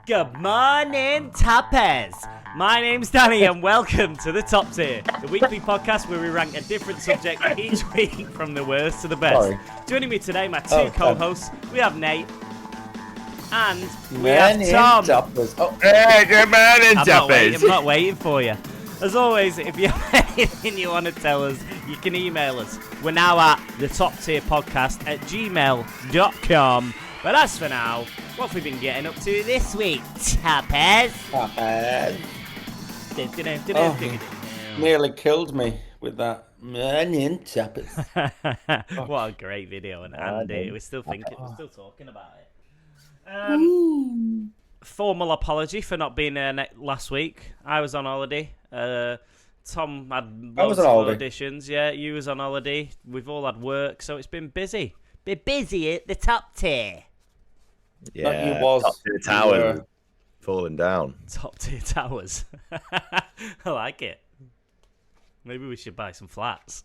Good morning, tappers. My name's Danny and welcome to the Top Tier, the weekly podcast where we rank a different subject each week from the worst to the best. Sorry. Joining me today, my two co-hosts, we have Nate and we have Tom. Hey, good morning, I'm not waiting for you. As always, if you have anything you want to tell us, you can email us. We're now at the Top Tier Podcast at gmail.com. But as for now, what have we been getting up to this week, tappers? Nearly killed me with that. Morning, tappers. What a great video, and Andy, we're still talking about it. Formal apology for not being there last week. I was on holiday. Tom had loads of auditions. Yeah, you was on holiday. We've all had work, so it's been busy. Been busy at the Top Tier. Yeah, Top Tier Towers falling down. Top Tier Towers. I like it. Maybe we should buy some flats.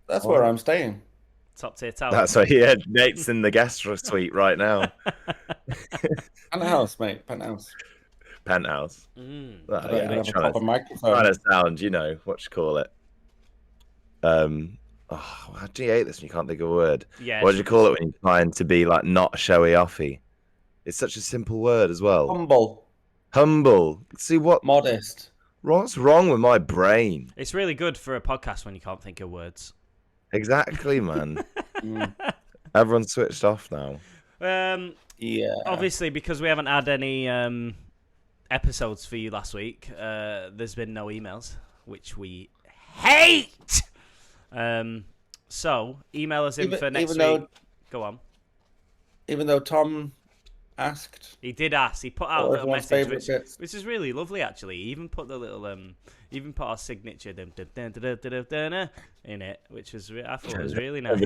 That's where I'm staying. Top Tier Towers. That's why, yeah, Nate's in the guest suite right now. Penthouse, mate. Penthouse. Penthouse. Trying to sound, what you call it. How do you hate this when you can't think of a word? Yeah. What do you call it when you're trying to be like not showy offy? It's such a simple word as well. Humble. See what? Modest. What's wrong with my brain? It's really good for a podcast when you can't think of words. Exactly, man. Everyone's switched off now. Yeah. Obviously, because we haven't had any episodes for you last week, there's been no emails, which we hate. So email us in for next week. Go on. Even though Tom asked, he did ask. He put out a little message, which is really lovely. Actually, he even put the little even put our signature in it, which was I thought was really nice.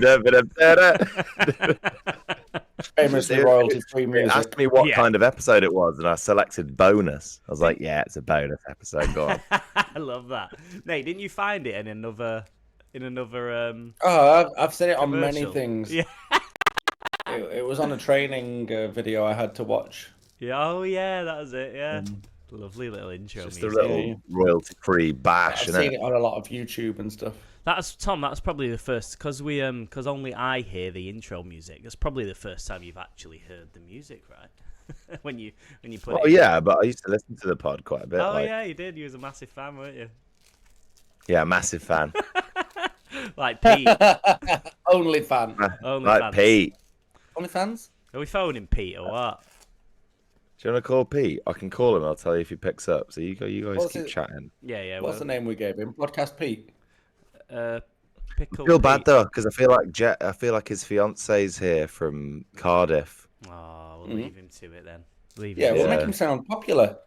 Famously royalty-free music. He asked me what kind of episode it was, and I selected bonus. I was like, "Yeah, it's a bonus episode." Go on. I love that. Nate, didn't you find it in another? I've seen it on many things. Yeah. It was on a training video I had to watch. Yeah, oh yeah, that was it. Yeah, lovely little intro. Just music. A little royalty-free bash. I've seen it on a lot of YouTube and stuff. That's Tom. That's probably the first because only I hear the intro music. That's probably the first time you've actually heard the music, right? when you put. Oh yeah, but I used to listen to the pod quite a bit. Oh yeah, you did. You was a massive fan, weren't you? Yeah, massive fan. Like Pete. Only fan. Like Pete. Only fans? Are we phoning Pete or what? Do you want to call Pete? I can call him. I'll tell you if he picks up. So you guys keep chatting. Yeah. What's the name we gave him? Podcast Pete. Pickle. I feel Pete. bad though because I feel like his fiance's here from Cardiff. Oh, we'll leave him to it then. We'll make him sound popular.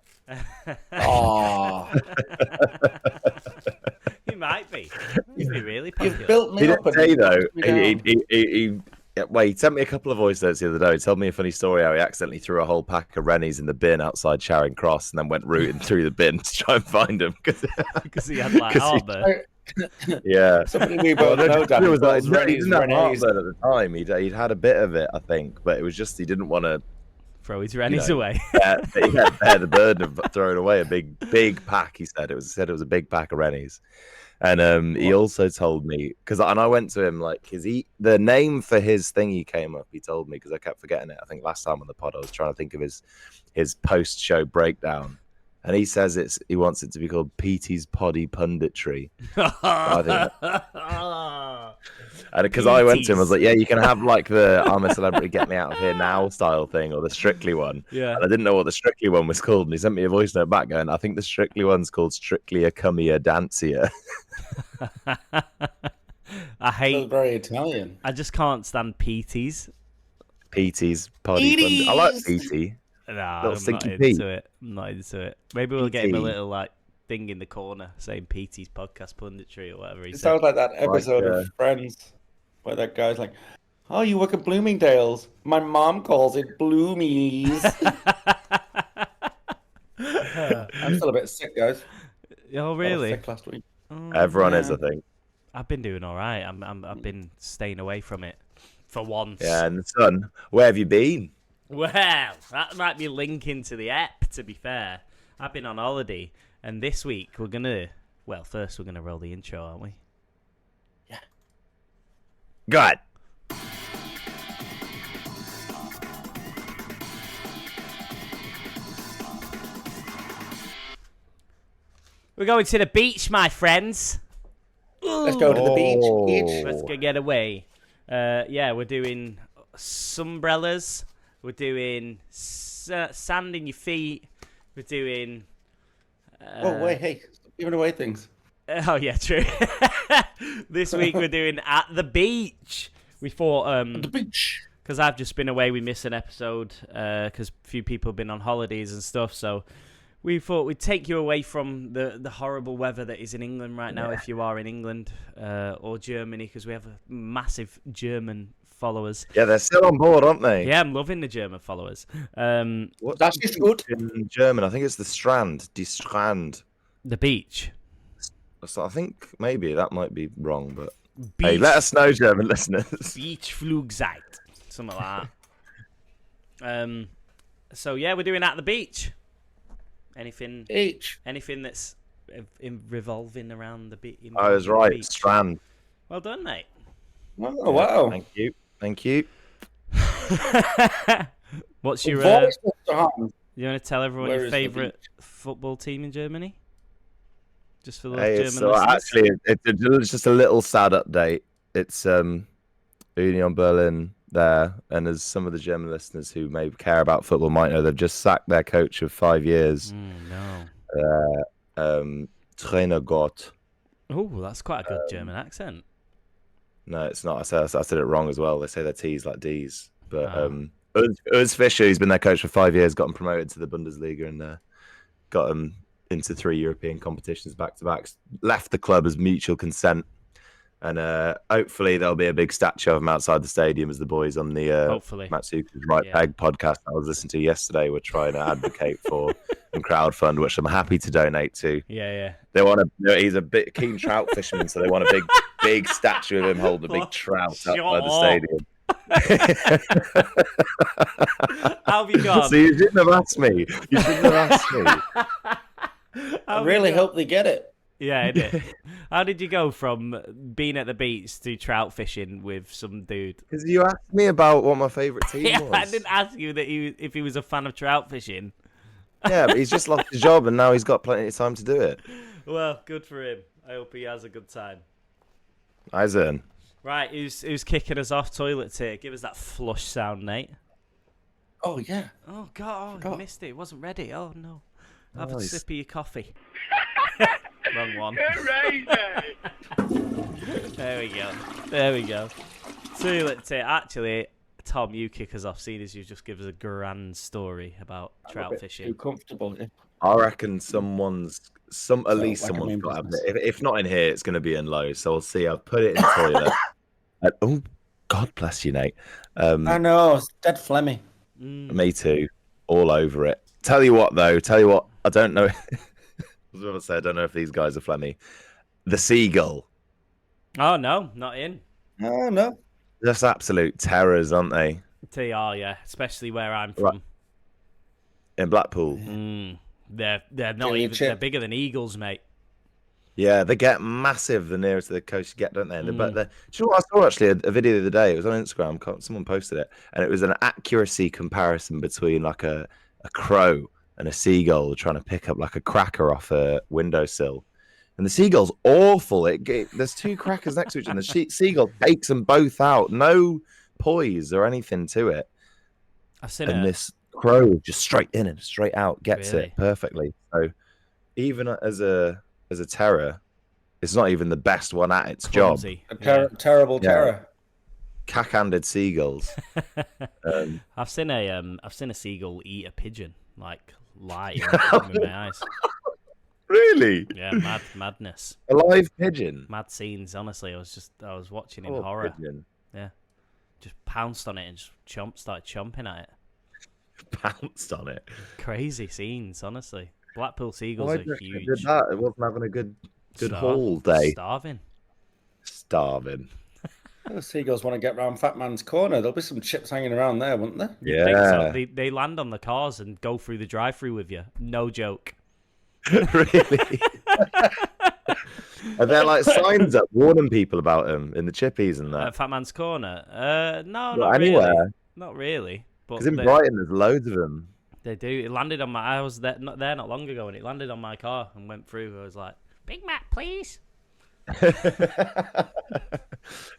He might be. He'd be really popular. You've built me He up. didn't say though. He sent me a couple of voice notes the other day. He told me a funny story how he accidentally threw a whole pack of Rennies in the bin outside Charing Cross and then went rooting through the bin to try and find them because he had like heartburn. Yeah. Somebody we both know, Danny. It was like, he didn't have Rennies. heartburn at the time. He'd had a bit of it, I think, but it was just he didn't want to throw his Rennies away. Bear the burden of throwing away a big pack. He said it was a big pack of Rennies. And he also told me and I went to him like the name for his thing he came up. He told me because I kept forgetting it. I think last time on the pod I was trying to think of his post show breakdown, and he says he wants it to be called Petey's Poddy Punditry. And because I went to him, I was like, yeah, you can have like the I'm a celebrity, get me out of here now style thing, or the Strictly one. Yeah. And I didn't know what the Strictly one was called, and he sent me a voice note back going, I think the Strictly one's called Strictly a Cummier Dancier. I hate. Very Italian. I just can't stand Petey's. Petey's Poddy Punditry. I like Petey. Nah, Little I'm stinky not Pete. into it. I'm not into it. Maybe we'll get him a little like thing in the corner saying Petey's podcast punditry or whatever he said. It sounds like that episode of Friends where that guy's like, "Oh, you work at Bloomingdale's. My mom calls it Bloomies." I'm still a bit sick, guys. Oh, really? I was sick last week. Oh, Everyone is, I think. I've been doing all right. I've been staying away from it for once. Yeah, and the sun. Where have you been? Well, that might be linking to the app, to be fair. I've been on holiday, and this week we're going to... Well, first we're going to roll the intro, aren't we? Yeah. God. We're going to the beach, my friends. Let's go to the beach. Let's go get away. Yeah, we're doing sunbrellas. We're doing sand in your feet. We're doing... Oh, wait, hey. Stop giving away things. Oh, yeah, true. This week we're doing At the Beach. We thought... At the beach. Because I've just been away, we missed an episode because a few people have been on holidays and stuff, so we thought we'd take you away from the horrible weather that is in England right now, if you are in England or Germany, because we have a massive German followers. Yeah, they're still on board, aren't they? Yeah, I'm loving the German followers. That's just good. In German, I think it's the Strand. Die Strand. The beach. So I think maybe that might be wrong, but Beach. hey, let us know, German listeners. Beachflugzeit. Something like that. So, yeah, we're doing At the Beach. Anything that's revolving around the beach. I was right, Strand. Well done, mate. Oh, wow. Thank you. What's your... you want to tell everyone your favourite football team in Germany? Just for those German listeners? Actually, it's just a little sad update. It's Union Berlin there, and as some of the German listeners who may care about football might know, they've just sacked their coach of 5 years. Trainer Gott. Oh, that's quite a good German accent. No, it's not. I said it wrong as well. They say their T's like D's. But Urs Fischer, who's been their coach for 5 years, got him promoted to the Bundesliga and got him into 3 European competitions back-to-back. Left the club as mutual consent. And hopefully there'll be a big statue of him outside the stadium as the boys on the Matsuka's Right Peg podcast I was listening to yesterday were trying to advocate for and crowdfund, which I'm happy to donate to. Yeah. They want he's a bit keen trout fisherman, so they want a big statue of him holding a big trout outside the stadium. How have you gone? So you shouldn't have asked me. I really hope they get it. Yeah, it. How did you go from being at the beach to trout fishing with some dude? Because you asked me about what my favourite team was. I didn't ask you that if he was a fan of trout fishing. Yeah, but he's just lost his job and now he's got plenty of time to do it. Well, good for him. I hope he has a good time. Eisen. Right, who's kicking us off? Toilet tea. Give us that flush sound, Nate. Oh, yeah. Oh, God. Oh, you missed it. It wasn't ready. Oh, no. Have a sip of your coffee. Wrong one. There we go. Toilet tea. Actually, Tom, you kick us off, seeing as you just give us a grand story about trout fishing. Too comfortable. Yeah. I reckon someone's got to have it. If not in here, it's going to be in low. So we'll see. I've put it in the toilet. Oh, God bless you, Nate. I know. It's dead phlegmy. Me too. All over it. Tell you what, though. I don't know. I was going to say, I don't know if these guys are phlegmy. The seagull. Oh, no. Not in. Oh, no. Just absolute terrors, aren't they? They are, yeah. Especially where I'm from. Right. In Blackpool. They're not even... They're bigger than eagles, mate. Yeah, they get massive the nearer to the coast you get, don't they? But do you know what? I saw actually a video the other day. It was on Instagram. Someone posted it. And it was an accuracy comparison between like a crow and a seagull trying to pick up like a cracker off a windowsill. And the seagull's awful. There's two crackers next to each other. And the seagull takes them both out. No poise or anything to it. I've seen and this crow just straight in and straight out gets it perfectly. So even as a terror, it's not even the best one at its Clumsy. job. Terrible terror. Cack-handed seagulls. I've seen a seagull eat a pigeon, like live in my eyes. Really? Yeah, madness. A live pigeon. Mad scenes. Honestly, I was watching in horror. Pigeon. Yeah, just pounced on it and just started chomping at it. Pounced on it. Crazy scenes, honestly. Blackpool seagulls are huge. Did that? It wasn't having a good haul day. Starving. Those seagulls want to get round Fat Man's Corner. There'll be some chips hanging around there, won't there? You think so? They land on the cars and go through the drive-through with you. No joke. Really? Are there like signs up warning people about them in the chippies and that? Fat Man's Corner? No, Well, not anywhere. really. Not really. Because in Brighton, there's loads of them. They do. It landed on my... I was there not long ago, and it landed on my car and went through. I was like, Big Mac, please.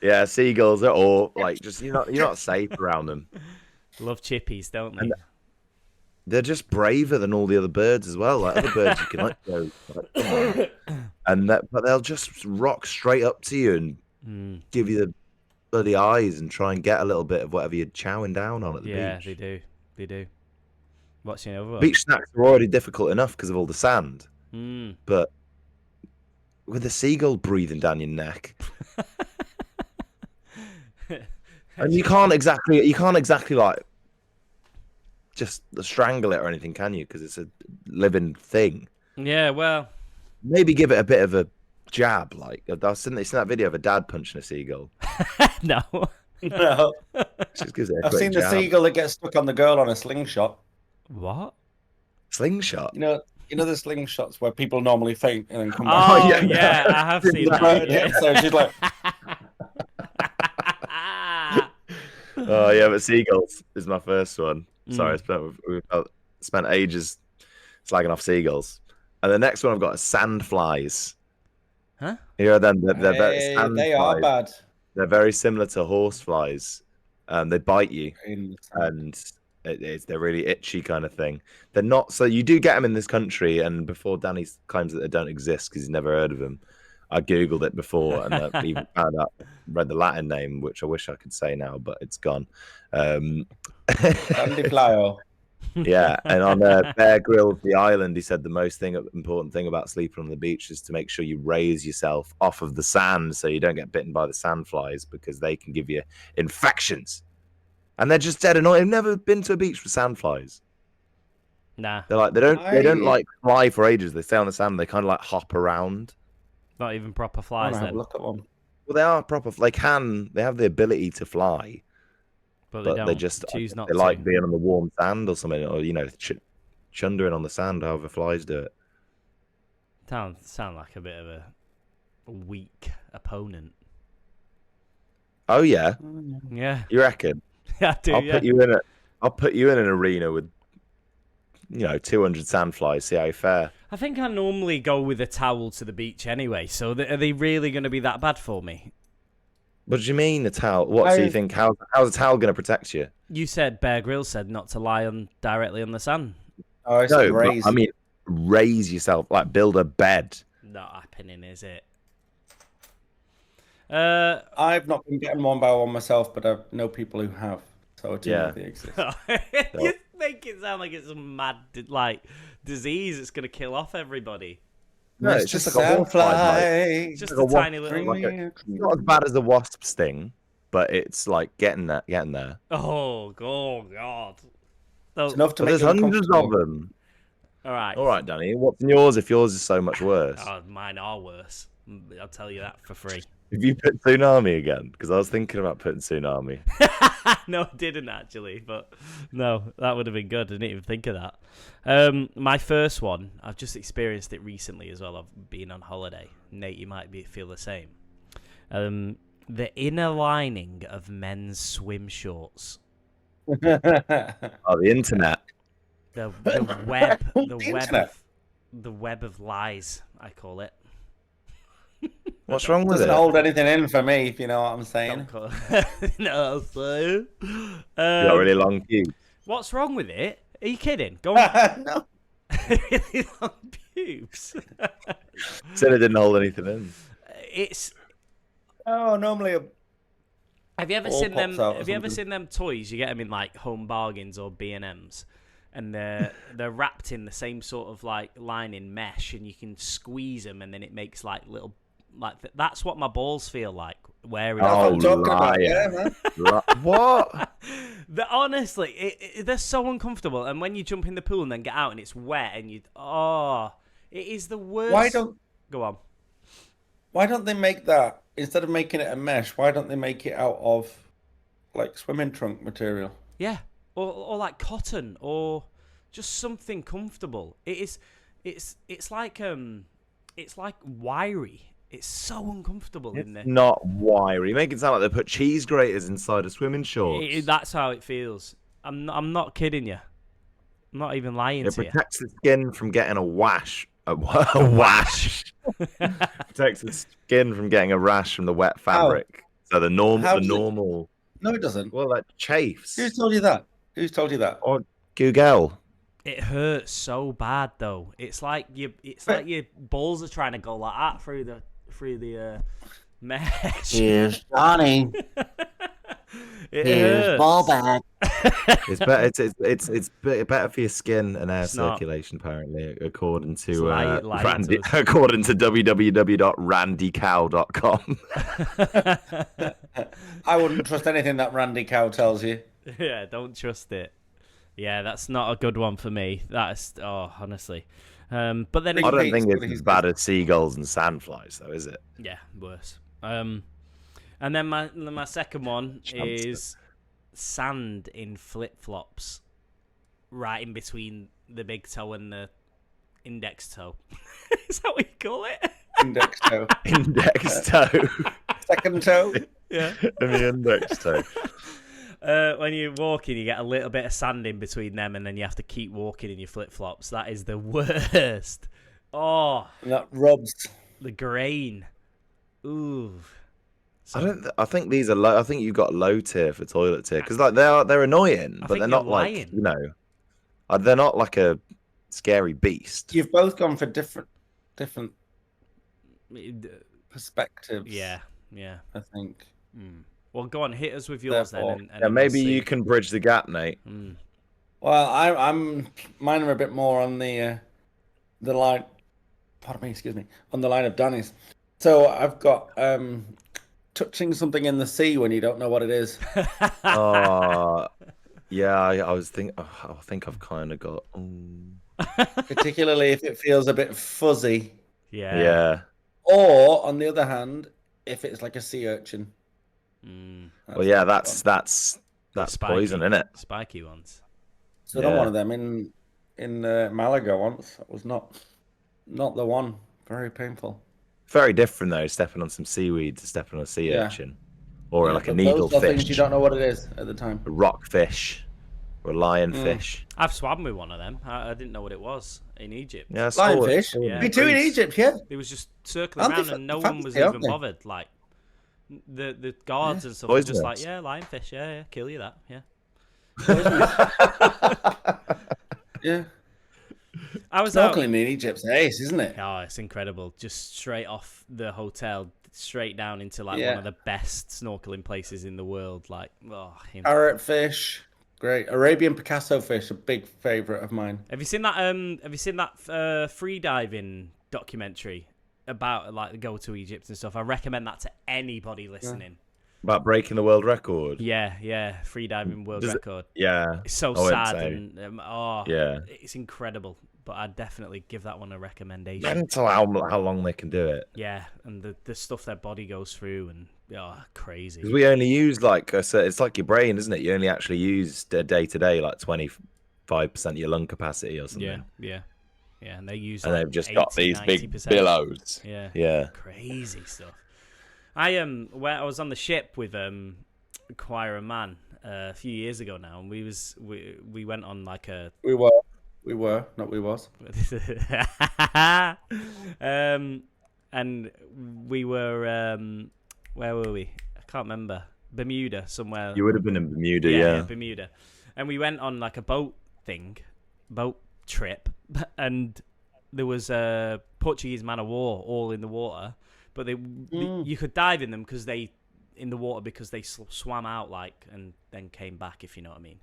Yeah, seagulls are all like just you're not safe around them. Love chippies, don't they? And they're just braver than all the other birds as well. Like other birds, you can like go, like, but they'll just rock straight up to you and give you the bloody eyes and try and get a little bit of whatever you're chowing down on at the beach. Yeah, they do. What's your other one? Beach snacks are already difficult enough because of all the sand, but with a seagull breathing down your neck, and you can't exactly like just strangle it or anything, can you? Because it's a living thing. Yeah, well, maybe give it a bit of a jab. Like I've seen that video of a dad punching a seagull. No. Just gives it a I've quick seen the jab. seagull that gets stuck on the girl on a slingshot. What? Slingshot? You know the slingshots where people normally faint and then come Oh, back. yeah, I have seen that. Yeah. So she's like, oh yeah, but seagulls is my first one. Sorry, we spent ages slagging off seagulls, and the next one I've got is sandflies. Huh? You know them? they are bad. They're very similar to horseflies. They bite you, and they're really itchy kind of thing. They're not, so you do get them in this country, and before Danny claims that they don't exist because he's never heard of them, I googled it before and I even read the Latin name, which I wish I could say now, but it's gone. Sandiflio. Yeah, and on Bear Grylls, the island, he said the most important thing about sleeping on the beach is to make sure you raise yourself off of the sand so you don't get bitten by the sandflies because they can give you infections. And they're just dead annoying. I've never been to a beach with sandflies. Nah. They're like they don't like fly for ages. They stay on the sand. They kind of like hop around. Not even proper flies then. Have a look at one. Well, they are proper. They have the ability to fly, but they just choose not they to. like being on the warm sand or something, or chundering on the sand. However, flies do it. Sound like a bit of a weak opponent. Oh yeah, yeah. You reckon? Yeah, I do. I'll put you in an arena with 200 sandflies. See how you fare. I think I normally go with a towel to the beach anyway. So are they really going to be that bad for me? What do you mean a towel? What do you think? How's a towel going to protect you? You said Bear Grylls said not to lie directly on the sand. Oh, I said raise. I mean raise yourself, like build a bed. Not happening, is it? I've not been getting one by one myself, but I know people who have, so I do know they exist. You make it sound like it's a mad disease that's going to kill off everybody. No, it's just like a horsefly. It's just a tiny little. It's not as bad as a wasp sting, but it's like getting there. Oh God! It's enough to make there's hundreds of them. All right, Danny. What's in yours if yours is so much worse? Oh, mine are worse. I'll tell you that for free. Have you put tsunami again? Because I was thinking about putting tsunami. No, I didn't actually, but no, that would have been good. I didn't even think of that. My first one, I've just experienced it recently as well. I've been on holiday. Nate, you might feel the same. The inner lining of men's swim shorts. Oh, the internet. The web. The web of lies, I call it. What's wrong with it? Doesn't hold anything in for me, if you know what I'm saying. No, so. You got really long pubes. What's wrong with it? Are you kidding? Go on. No. Really long pubes. Said it didn't hold anything in. It's. Oh, normally. Have you ever seen them? Have you ever seen them toys? You get them in like Home Bargains or B&M's, and they're wrapped in the same sort of like lining mesh, and you can squeeze them, and then it makes like little. That's what my balls feel like wearing. Oh, I'm talking about, yeah, man. What? Honestly, they're so uncomfortable. And when you jump in the pool and then get out and it's wet, and it is the worst. Why don't go on? Why don't they make that instead of making it a mesh? Why don't they make it out of like swimming trunk material? Yeah, or like cotton, or just something comfortable. It's like wiry. It's so uncomfortable in It's there. not wiry. You make it sound like they put cheese graters inside of swimming shorts. That's how it feels. I'm not kidding you. I'm not even lying It to you. protects the skin from getting a wash. A wash. Protects the skin from getting a rash from the wet fabric. So the normal. No, it doesn't. Well, that chafes. Who's told you that? Who's told you that? Or Google. It hurts so bad though. It's like your balls are trying to go like that through the mesh. Here's Johnny. Here's hurts. Ball back. It's better. It's better for your skin and air circulation, apparently, according to Randy. According to www.randycow.com. I wouldn't trust anything that Randy Cow tells you. Yeah, don't trust it. Yeah, that's not a good one for me. That's honestly. But then I don't think it's as bad as seagulls and sandflies, though, is it? Yeah, worse. And then my second one is sand in flip-flops, right in between the big toe and the index toe. Is that what you call it? Index toe. Index toe. Second toe. Yeah. And the index toe. When you're walking, you get a little bit of sand in between them, and then you have to keep walking in your flip-flops. That is the worst. Oh. And that rubs. The grain. Ooh. I think these are low. I think you've got low tier for toilet tier because like they're annoying, but they're not like they're not like a scary beast. You've both gone for different perspectives. Yeah. I think. Well, go on, hit us with yours then. And maybe you can bridge the gap, Nate. Well, I'm mine are a bit more on the line. Pardon me, excuse me. On the line of Danny's. So I've got touching something in the sea when you don't know what it is. Yeah, I was thinking. I think I've kind of got. Particularly if it feels a bit fuzzy. Yeah. Or on the other hand, if it's like a sea urchin. Well, yeah, that's poison, isn't it? Spiky ones. So done one of them in Malaga once. That was not the one. Very painful. Very different though, stepping on some seaweed to stepping on a sea urchin, or like a needlefish. Those are things you don't know what it is at the time. A rockfish, or a lionfish. I've swam with one of them. I didn't know what it was in Egypt. Yeah, lionfish. Yeah. Me too in Egypt. Yeah. It was just circling around and no one was even bothered. Like the guards and stuff were just like, yeah, lionfish. Yeah, kill you that. Yeah. Yeah. I was snorkeling in Egypt's ace, isn't it? Oh, it's incredible. Just straight off the hotel, straight down into one of the best snorkeling places in the world. Like, parrotfish, great. Arabian Picasso fish, a big favorite of mine. Have you seen that? Free diving documentary about like the go to Egypt and stuff? I recommend that to anybody listening. About breaking the world record. Yeah, free diving world record. Yeah, it's so sad and yeah, it's incredible. But I'd definitely give that one a recommendation. Mental how long they can do it. Yeah, and the stuff their body goes through and crazy. Because we only use it's like your brain, isn't it? You only actually use day to day like 25% of your lung capacity or something. Yeah, and they use. And they've just got these big billows. Yeah, crazy stuff. I was on the ship with Choir and Man a few years ago now, and we went on like a. We were, not we was. And we were, where were we? I can't remember. Bermuda, somewhere. You would have been in Bermuda, yeah. Bermuda. And we went on like a boat trip, and there was a Portuguese man of war all in the water, but you could dive in them because they swam out and then came back, if you know what I mean.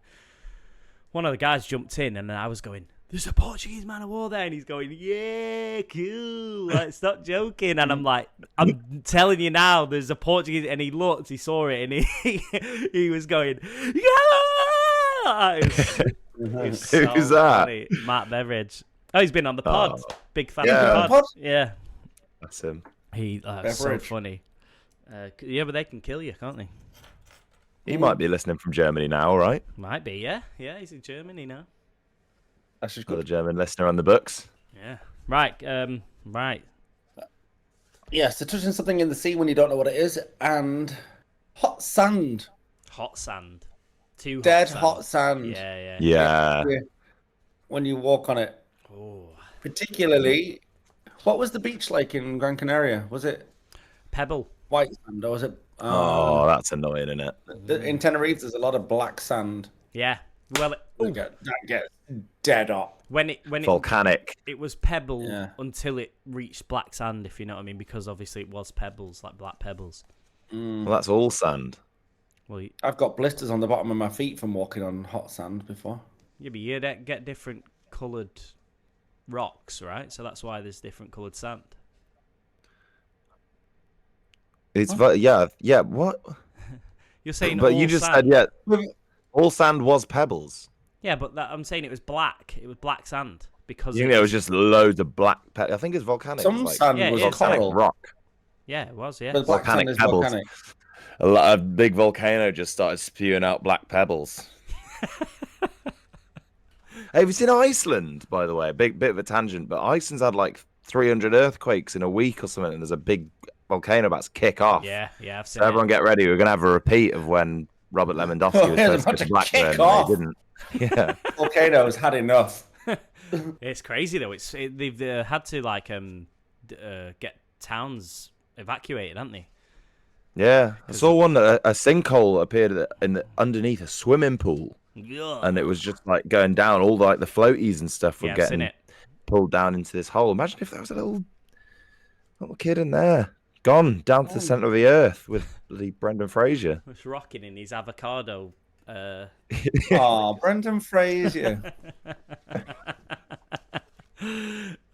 One of the guys jumped in, and I was going, "There's a Portuguese man of war there," and he's going, "Yeah, cool, like, stop joking." And I'm like, "I'm telling you now, there's a Portuguese," and he looked, he saw it, and he was going, "Yeah!" Who's that? Funny. Matt Beveridge. Oh, he's been on the pod. Big fan of the pod. Yeah, that's him. That's so Beverage. funny. Yeah, but they can kill you, can't they? He might be listening from Germany now, right? Might be, yeah. Yeah, he's in Germany now. That's just Got a good. German listener on the books. Yeah. Right. Right. Yeah, so touching something in the sea when you don't know what it is, and hot sand. Hot sand. Too hot Dead sand. hot sand. Yeah. Yeah. When you walk on it. Oh. Particularly, what was the beach like in Gran Canaria? Was it Pebble. white sand or was it? Oh, that's annoying, isn't it? In Tenerife, there's a lot of black sand. Yeah. Well, That gets dead hot. Volcanic. It was pebble Yeah. until it reached black sand, if you know what I mean, because obviously it was pebbles, like black pebbles. Well, that's all sand. Well, I've got blisters on the bottom of my feet from walking on hot sand before. yeah, but you get different coloured rocks, right? So that's why there's different coloured sand. It's yeah. What? You're saying But all you just sand. said all sand was pebbles. Yeah, but I'm saying it was black. It was black sand because You think there was just loads of black I think it's volcanic. Some it's sand Yeah, was it is. volcanic coral. rock. Yeah, it was. Yeah. But black Volcanic sand is pebbles. volcanic. A big volcano just started spewing out black pebbles. Hey, have you seen Iceland, by the way? A bit of a tangent, but Iceland's had like 300 earthquakes in a week or something, and there's a big volcano about to kick off. Yeah, I've seen So everyone get ready. We're going to have a repeat of when Robert Lewandowski was yeah, supposed to about get to kick Blackburn, off. and he didn't. Yeah. Volcanoes had enough. It's crazy though. They've had to like get towns evacuated, haven't they? Yeah. I saw one that a sinkhole appeared underneath a swimming pool. Yeah. And it was just like going down. All like the floaties and stuff were Yeah, I've seen getting it. pulled down into this hole. Imagine if there was a little kid in there, gone down to the center of the earth with bloody Brendan Fraser. It's rocking in his avocado. Oh, Brendan Fraser.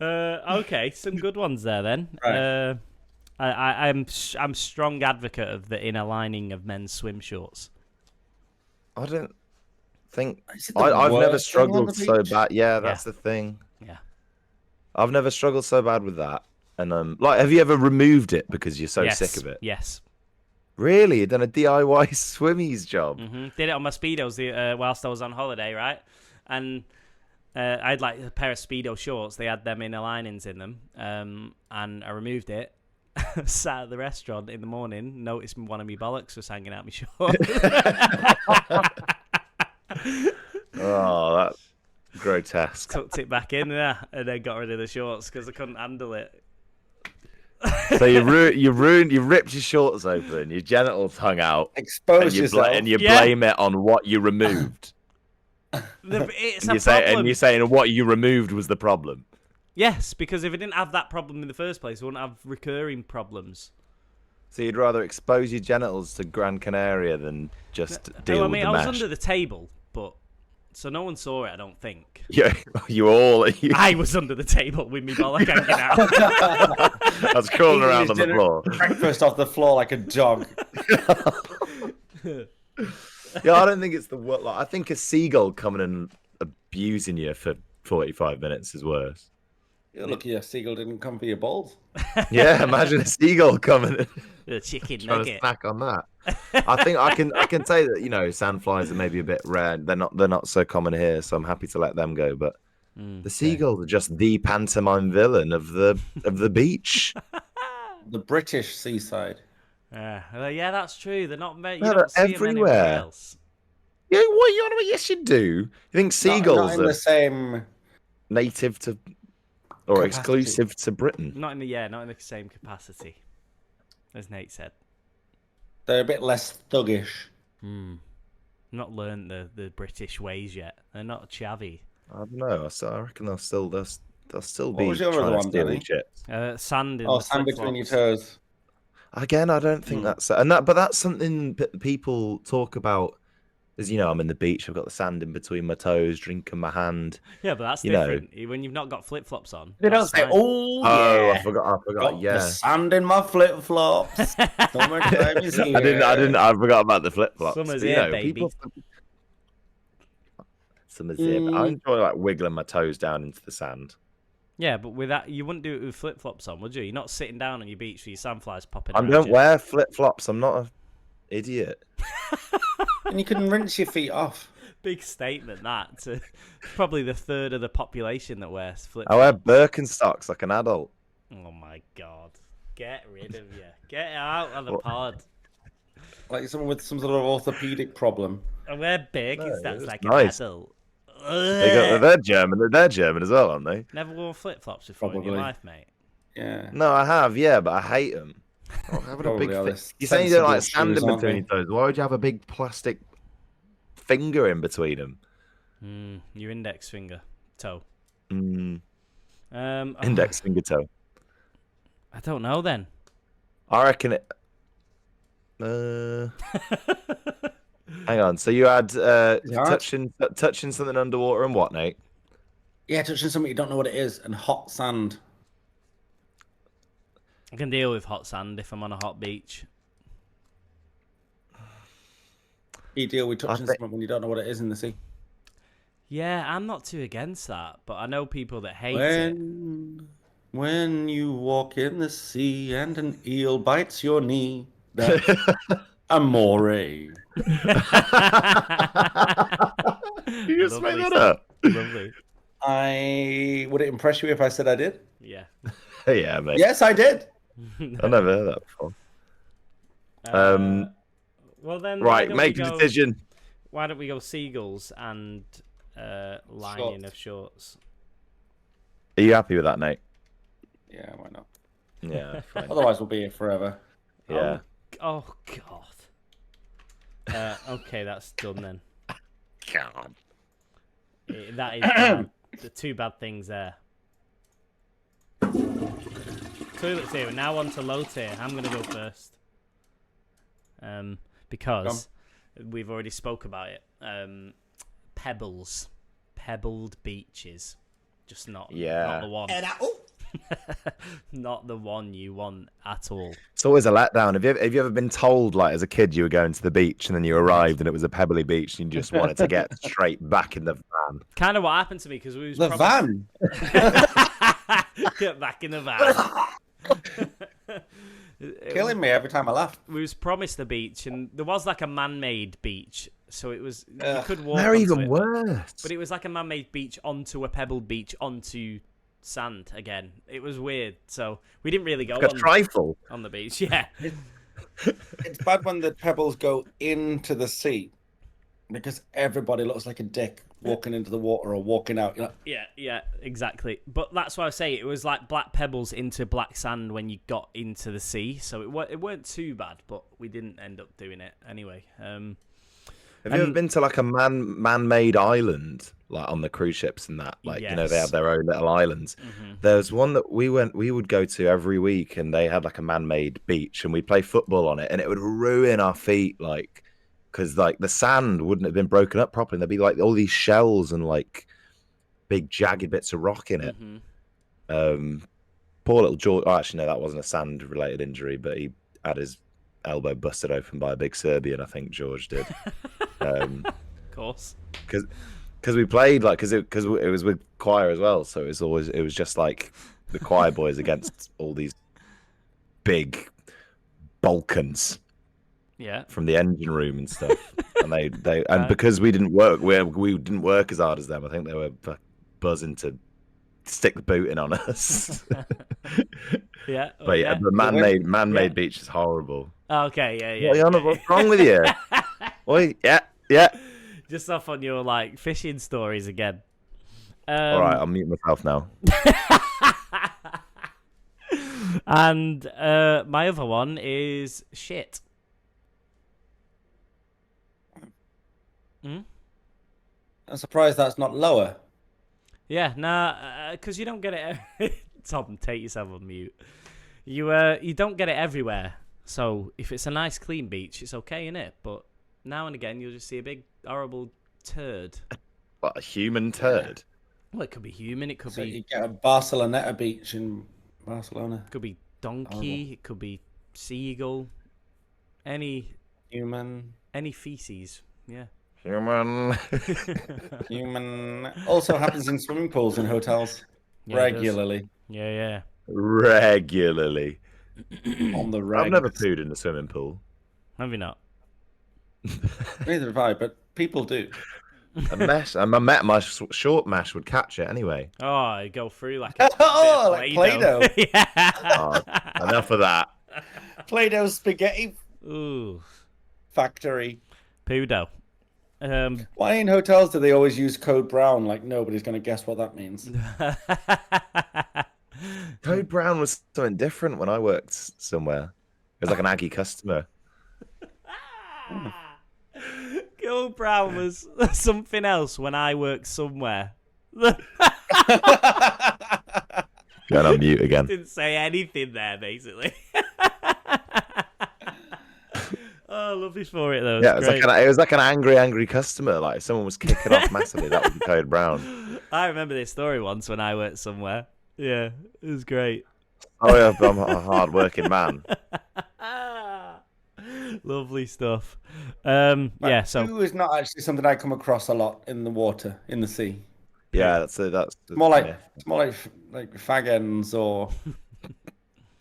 Okay, some good ones there then. Right. I'm strong advocate of the inner lining of men's swim shorts. I don't think Is it the I've never worst thing on struggled the so beach? bad. Yeah, that's the thing. Yeah. I've never struggled so bad with that. And like, have you ever removed it because you're so Yes. sick of it? Yes. Really? You done a DIY swimmies job? Did it on my Speedos whilst I was on holiday, right? And I had like a pair of Speedo shorts. They had them inner linings in them. And I removed it. Sat at the restaurant in the morning, noticed one of my bollocks was hanging out my shorts. Oh, that's grotesque. Tucked it back in there and then got rid of the shorts because I couldn't handle it. So you ripped your shorts open, your genitals hung out, Expose yourself. and you Yeah. blame it on what you removed. It's And a problem. you're saying what you removed was the problem. Yes, because if I didn't have that problem in the first place, I wouldn't have recurring problems. So you'd rather expose your genitals to Gran Canaria than just deal I with mean, the I was mesh. under the table, but so no one saw it. I don't think. Yeah, I was under the table with me bollock hanging out. I was crawling Eating around his on the dinner- floor. Breakfast off the floor like a dog. Yeah, I don't think it's the worst. Like, I think a seagull coming and abusing you for 45 minutes is worse. You're lucky a seagull didn't come for your balls. Yeah, imagine a seagull coming and The chicken trying to nugget. snack on that. I think I can say that, you know, sandflies are maybe a bit rare. They're not so common here, so I'm happy to let them go. But the seagulls are just the pantomime villain of the beach. The British seaside. Yeah, that's true. They're not. You No, don't see they're them anywhere everywhere. else. Yeah, what you on about? Yes, you do. You think seagulls not in are the same. native to or Capacity. exclusive to Britain? Not in the same capacity, as Nate said. They're a bit less thuggish. Not learned the British ways yet. They're not chavvy. I don't know. I reckon they'll still be was your other trying to one, steal Danny? chips. Sand in Oh, the sand between your flip-flops. toes. Again, I don't think but that's something people talk about. As you know, I'm in the beach. I've got the sand in between my toes, drinking my hand. Yeah, but that's You know. different. When you've not got flip flops on. They don't that's say, fine. "Oh Oh, yeah, I forgot. got the Yeah, sand in my flip flops." Summertime is here. I didn't. I forgot about the flip flops. Summer's here, baby. People. Summer's here. But I enjoy like wiggling my toes down into the sand. Yeah, but with that, you wouldn't do it with flip flops on, would you? You're not sitting down on your beach with your sandflies popping I around don't you. wear flip flops. I'm not an idiot. And you can rinse your feet off. Big statement that to probably the third of the population that wears flip I wear flops. Birkenstocks like an adult. Oh my god. Get rid of you. Get out of the pod. Like someone with some sort of orthopedic problem. I wear Birkenstocks it's like nice. an adult. They're German. They're German as well, aren't they? Never worn flip flops before in your Probably. life, mate. Yeah. No, I have. Yeah, but I hate them. Having a big. Probably are this You say you don't like sensible sand in shoes, aren't between they? your toes. Why would you have a big plastic finger in between them? Your index finger, toe. Index finger toe. I don't know then. I reckon it. Hang on. So you had touching something underwater and what, Nate? Yeah, touching something you don't know what it is, and hot sand. I can deal with hot sand if I'm on a hot beach. You deal with touching think- something when you don't know what it is in the sea. Yeah, I'm not too against that, but I know people that hate it. When you walk in the sea and an eel bites your knee, that's amore. You just made Lovely that stuff. up. Lovely. Would it impress you if I said I did? Yeah. Yeah, mate. Yes, I did. I've never heard that before. Well then, Right, make a decision. Why don't we go seagulls and lining of shorts? Are you happy with that, Nate? Yeah, why not? Yeah, fine. Otherwise, we'll be here forever. Yeah. Oh god. Okay, that's done then. God. That is bad. The two bad things there. Toilet tier. Now on to low tier. I'm gonna go first. Because we've already spoke about it. Pebbles, pebbled beaches, just not the one. Not the one you want at all. It's always a letdown. Have you ever been told, like, as a kid, you were going to the beach and then you arrived and it was a pebbly beach and you just wanted to get straight back in the van? Kind of what happened to me because we was The van. Get back in the van. Killing me every time I laugh. We was promised the beach, and there was like a man-made beach, so it was you could walk. They're onto even it, worse. but it was like a man-made beach onto a pebbled beach onto sand again. It was weird, so we didn't really go Like a trifle. on the beach. Yeah, It's bad when the pebbles go into the sea because everybody looks like a dick walking into the water or walking out. You're like, yeah, exactly. But that's why I say it was like black pebbles into black sand when you got into the sea. So it weren't too bad, but we didn't end up doing it anyway. Have you ever been to like a man-made island, like on the cruise ships and that? Like, you know, they have their own little islands. Mm-hmm. There's one that we would go to every week, and they had like a man-made beach, and we'd play football on it, and it would ruin our feet, like, because like the sand wouldn't have been broken up properly. There'd be like all these shells and like big jagged bits of rock in it. Mm-hmm. Poor little George. Oh, actually, no, that wasn't a sand-related injury, but he had his elbow busted open by a big Serbian. I think George did. Of course. Because we played like because it was with choir as well, so it was just like the choir boys against all these big Balkans. Yeah. From the engine room and stuff, and they and because we didn't work as hard as them. I think they were buzzing to stick the boot in on us. Yeah, but the man-made beach is horrible. Okay, yeah. What's wrong with you? Oi, yeah. Just off on your like fishing stories again. All right, I'll mute myself now. And my other one is shit. I'm surprised that's not lower. Yeah, because you don't get it. Tom, take yourself on mute. You don't get it everywhere. So if it's a nice clean beach, it's okay, innit? But now and again, you'll just see a big horrible turd. What, a human turd? Well, it could be human. It could So be. you get a Barceloneta beach in Barcelona. It could be donkey. It could be seagull. Any feces. Yeah. Human. Human. Also happens in swimming pools in hotels. Yeah, he does. regularly Yeah. Regularly. on the I've never regs. pooed in a swimming pool. Have you not? Neither have I, but people do. A mesh. I met my short mesh would catch it anyway. Oh, you go through like a bit Oh, of like Play-Doh. Play-Doh. Yeah. Oh, enough of that. Play-Doh spaghetti Ooh, factory. Poodo. Why in hotels do they always use code brown? Like nobody's going to guess what that means. Code Brown was something different when I worked somewhere. It was like an Aggie customer. Go Brown was something else when I worked somewhere. Going on mute again. Didn't say anything there, basically. Oh, lovely for it though. Yeah, It it was like an angry customer. Like if someone was kicking off massively, that would be Code Brown. I remember this story once when I worked somewhere. Yeah, it was great. Oh yeah, but I'm a hard-working man. Lovely stuff. Yeah, so Poo is not actually something I come across a lot in the water, in the sea. Yeah, that's More like yeah. it's more like fag ends or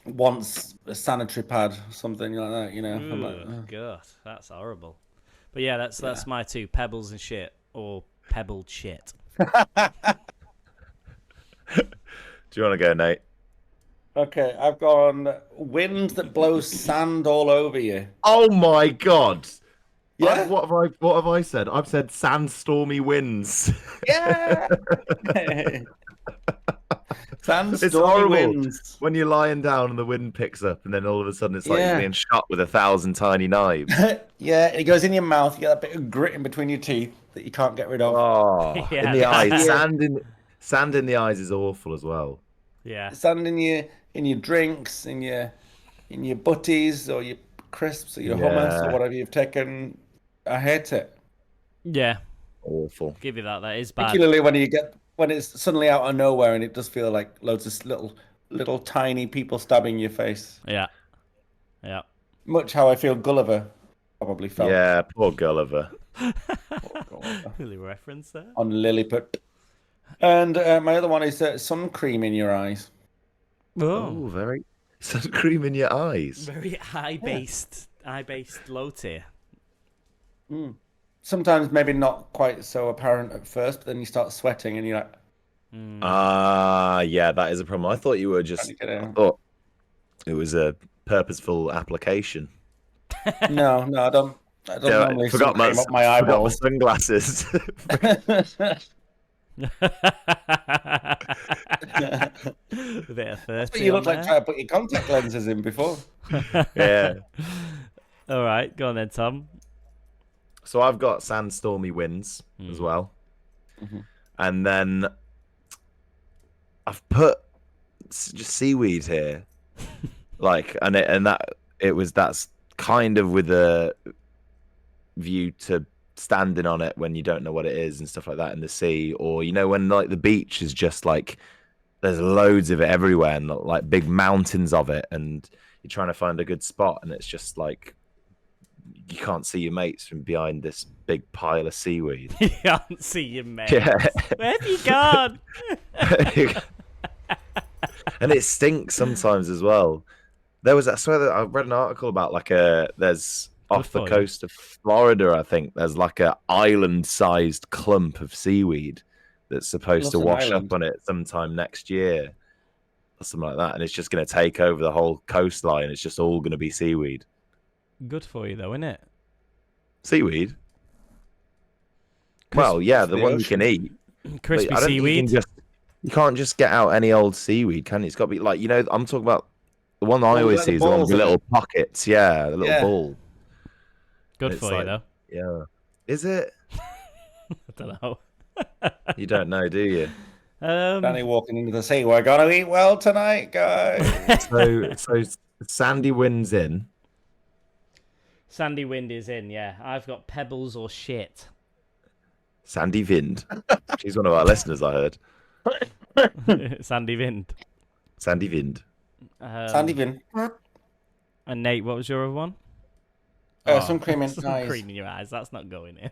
once a sanitary pad, something like that. You know. I'm like, Ooh, God, that's horrible. But yeah, that's my two, pebbles and shit, or pebbled shit. Do you want to go, Nate? Okay, I've gone wind that blows sand all over you. Oh my God! Yeah, What have I said? I've said sandstormy winds. yeah. It's Sandstormy horrible winds. when you're lying down and the wind picks up, and then all of a sudden it's like Yeah. you're being shot with 1,000 tiny knives. Yeah, it goes in your mouth. You get that bit of grit in between your teeth that you can't get rid of. Oh, Yeah, in the eyes. yeah. Sand in the eyes is awful as well. Yeah. Sand in your drinks, in your butties or your crisps or your hummus or Yeah. whatever you've taken. I hate it. Yeah, Awful. give you that. That is bad. Particularly when it's suddenly out of nowhere and it does feel like loads of little tiny people stabbing your face. Yeah. Yeah. Much how I feel Gulliver probably felt Yeah, poor Gulliver. Really reference there. on Lilliput. And my other one is sun cream in your eyes. Oh, very sun cream in your eyes. Very eye-based low tier. Sometimes maybe not quite so apparent at first, but then you start sweating and you're like, Yeah, that is a problem. I thought you were just. Trying to get I out. thought it was a purposeful application. no, I don't Yeah, normally sun cream up my forgot my eyeballs. sunglasses. A bit of 30 But you look on like trying to put your contact lenses in before. Yeah. All right, go on then, Tom. So I've got sandstormy winds as well, and then I've put just seaweed here, like, that's kind of with a view to standing on it when you don't know what it is and stuff like that in the sea, or when like the beach is just like there's loads of it everywhere and like big mountains of it, and you're trying to find a good spot and it's just like you can't see your mates from behind this big pile of seaweed. You can't see your mate. Yeah. Where have you gone? And it stinks sometimes as well. I swear that I read an article about there's off the for you. coast of Florida, I think there's like a island-sized clump of seaweed that's supposed to Lost an wash island. up on it sometime next year or something like that, and it's just going to take over the whole coastline. It's just all going to be seaweed. Good for you, though, isn't it? Seaweed? Well, yeah, the the one you ocean. can eat. Crispy But I don't think seaweed. you can't just get out any old seaweed, can you? It's got to be like, I'm talking about the one I with always like see the is the one with balls the in little it. pockets. Yeah, the little Yeah. ball. Good It's for you, like- though. Yeah. Is it? I don't know. You don't know, do you? Danny walking into the sea. We're gonna eat well tonight, guys. So Sandy wins in. Sandy wind is in, yeah. I've got pebbles or shit. Sandy Vind. She's one of our listeners, I heard. Sandy wind. Sandy Vind. Sandy Vin. And Nate, what was your other one? Sun cream in Sun eyes. cream in your eyes. That's not going in.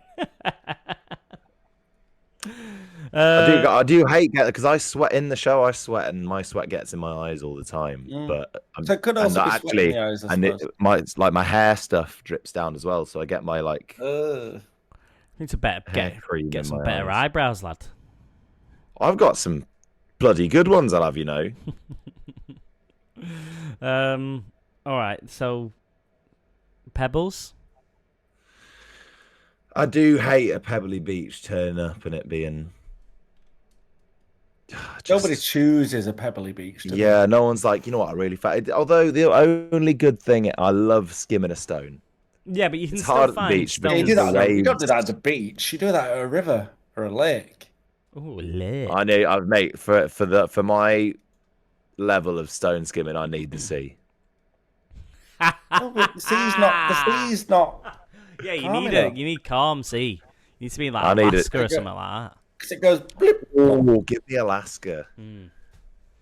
I do hate because I sweat in the show. I sweat and my sweat gets in my eyes all the time. But So it could also be sweat in the eyes, I suppose. my hair stuff drips down as well. So I get my Need to better hair cream get in some my better eyes. eyebrows, lad. I've got some bloody good ones. I'll have you know. All right. So pebbles. I do hate a pebbly beach turning up and it being. Nobody chooses a pebbly beach. Do Yeah, no one's like, you know what, I really although the only good thing, I love skimming a stone. Yeah, but you can It's still hard at the find beach they? Yeah, stones. you because you don't do that at the beach. You do that at a river or a lake. Oh, lit. I know, mate, for my level of stone skimming, I need the sea. No, but the sea's not. Yeah, you calm need enough. you need calm sea. You need to be in like I need it. Alaska or something like that. Because it goes blip. Oh, give me Alaska.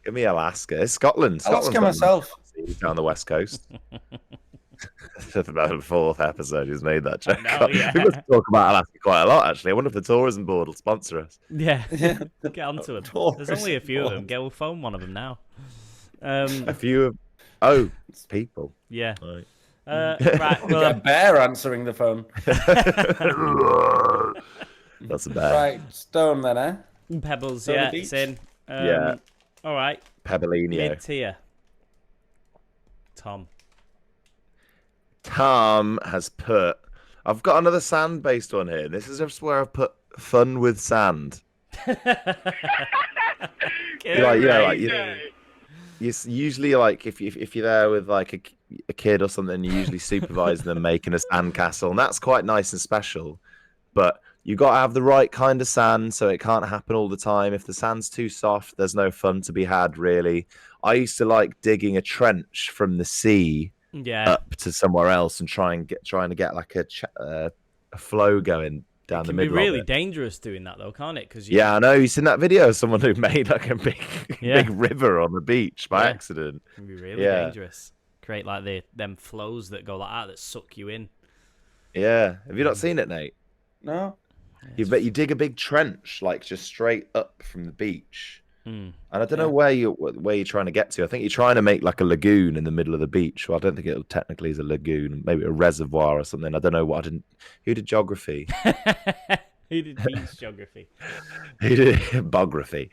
Give me Alaska. It's Scotland. Alaska myself. Down the west coast. That's about the fourth episode who's made that joke. know, yeah. We must talk about Alaska quite a lot, actually. I wonder if the tourism board will sponsor us. Yeah, Yeah. get onto them. Tourist There's only a few of them. board. We'll phone one of them now. A few of it's people. Yeah. Right. Right. You get a Well, bear answering the phone. That's a bear. Right, stone then, eh? pebbles. Stony Yeah, Beach? it's in. Yeah. All right. Pebbleino. Mid tier. Tom has put. I've got another sand-based one here. This is just where I've put fun with sand. You usually like if you're there with like a kid or something, you usually supervise them making a sandcastle, and that's quite nice and special. But you got to have the right kind of sand, so it can't happen all the time. If the sand's too soft, there's no fun to be had, really. I used to like digging a trench from the sea up to somewhere else and trying to get like a flow going down the middle. It can be really of it. dangerous doing that though, can't it? Because Yeah, I know. You seen that video of someone who made like a big river on the beach by accident. It can be really dangerous. Create like them flows that go like that suck you in. Yeah, have you not seen it, Nate? No. You dig a big trench like just straight up from the beach, and I don't know where you're trying to get to. I think you're trying to make like a lagoon in the middle of the beach. Well, I don't think it technically is a lagoon, maybe a reservoir or something. I don't know what. Who did geography? Who did beach geography? Who did bography?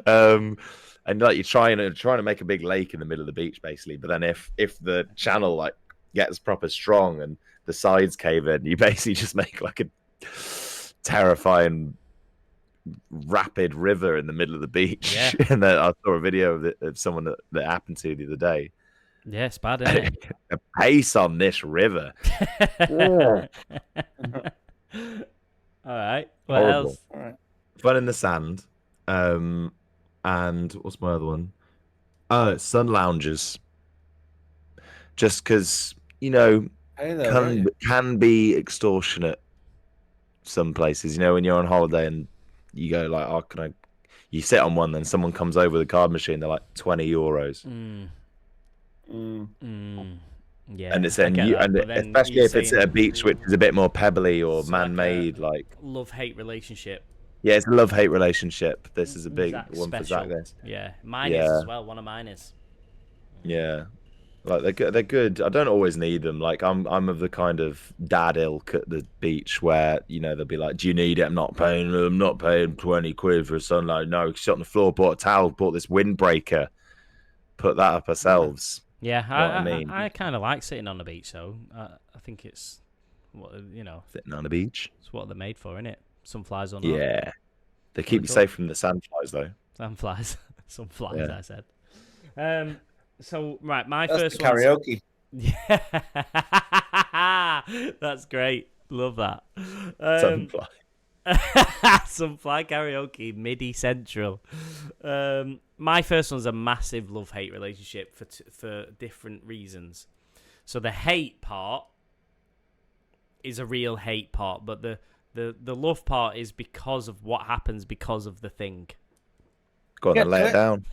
And like you're trying to make a big lake in the middle of the beach, basically. But then if the channel like gets proper strong and the sides cave in, you basically just make like a terrifying rapid river in the middle of the beach. Yeah. And then I saw a video of someone that happened to the other day. Yeah, it's bad, isn't it? A pace on this river. All right. What Horrible. else? All right. Fun in the sand. And what's my other one? Sun lounges. Just because, can be extortionate some places. When you're on holiday and you go like, oh, you sit on one, then someone comes over with a card machine, they're like 20 euros. Yeah, and it's especially if it's at a beach which is a bit more pebbly or man-made, like love-hate relationship. Yeah, it's a love-hate relationship. This is a big one for Zach. Yeah, mine is as well. One of mine is. Yeah, like they're good. I don't always need them. Like I'm of the kind of dad ilk at the beach where they'll be like, "Do you need it? I'm not paying 20 quid for a sunlight." No, sit on the floor, bought a towel, bought this windbreaker, put that up ourselves. Yeah, I mean, I kind of like sitting on the beach, though. I think it's sitting on the beach. It's what they're made for, isn't it? Some flies or not. Yeah, they keep you safe from the sandflies, though. Sandflies, some flies. Yeah. I said. So right, my That's first the karaoke. Yeah, that's great. Love that. Sunfly. Sunfly karaoke, MIDI Central. My first one's a massive love-hate relationship for different reasons. So the hate part is a real hate part, but the love part is because of what happens because of the thing. Go on, then lay it down.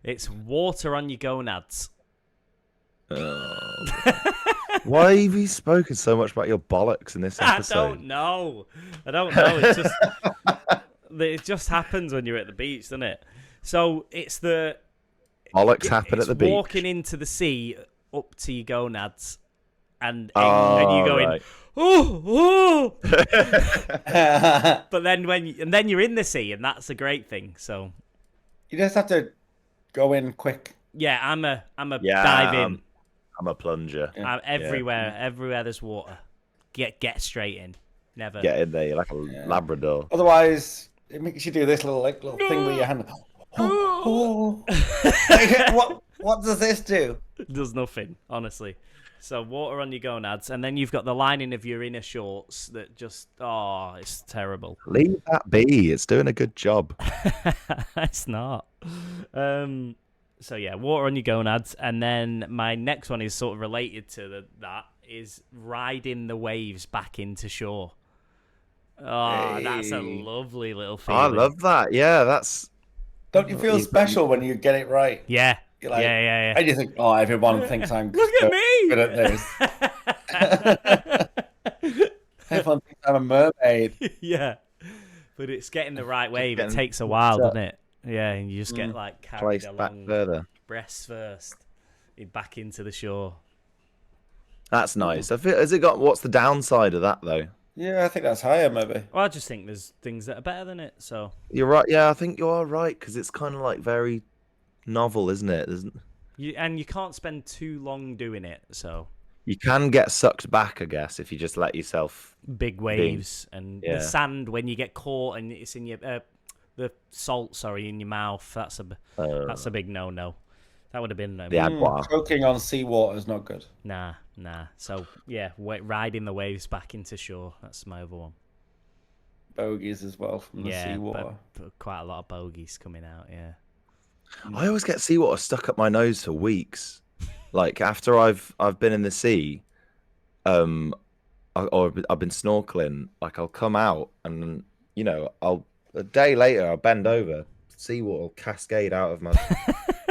It's water on your gonads. Oh. Why have you spoken so much about your bollocks in this I episode? don't know. It just happens when you're at the beach, doesn't it? So it's Bollocks happen at the beach. walking into the sea up to your gonads, and Oh, you going, right. oh. But then you're in the sea, and that's a great thing. So You just have to go in quick. yeah, I'm a Yeah, dive in. I'm a plunger. I'm everywhere there's water. Get straight in. Never. Get in there, you're like a Labrador. Otherwise, it makes you do this little thing with your hand. What does this do? Does nothing, honestly. So water on your gonads, and then you've got the lining of your inner shorts that just it's terrible. Leave that be. It's doing a good job. It's not. So yeah, water on your gonads, and then my next one is sort of related to that is riding the waves back into shore. Oh, that's a lovely little feeling. I love that. Yeah, that's. Don't you feel special when you get it right? Yeah. You're like, yeah. And you think, oh, everyone thinks I'm Look at me! good at this. Everyone thinks I'm a mermaid. Yeah. But it's getting the right wave. It takes a while, doesn't it? Yeah, and you just get like carried Placed along, back further. breasts first, back into the shore. That's nice. Has it got? What's the downside of that though? Yeah, I think that's higher, maybe. Well, I just think there's things that are better than it. So You're right. Yeah, I think you are right because it's kind of like very novel, isn't it? you can't spend too long doing it. So You can get sucked back, I guess, if you just let yourself. big waves and Yeah. the sand when you get caught and it's in your the salt, in your mouth. That's a big no. That would have been The Agua. Choking on seawater is not good. Nah. So yeah, riding the waves back into shore. That's my other one. Bogies as well from the seawater. But quite a lot of bogeys coming out. Yeah. I always get seawater stuck up my nose for weeks. Like after I've been in the sea, or I've been snorkeling. Like I'll come out and a day later I'll bend over, seawater will cascade out of my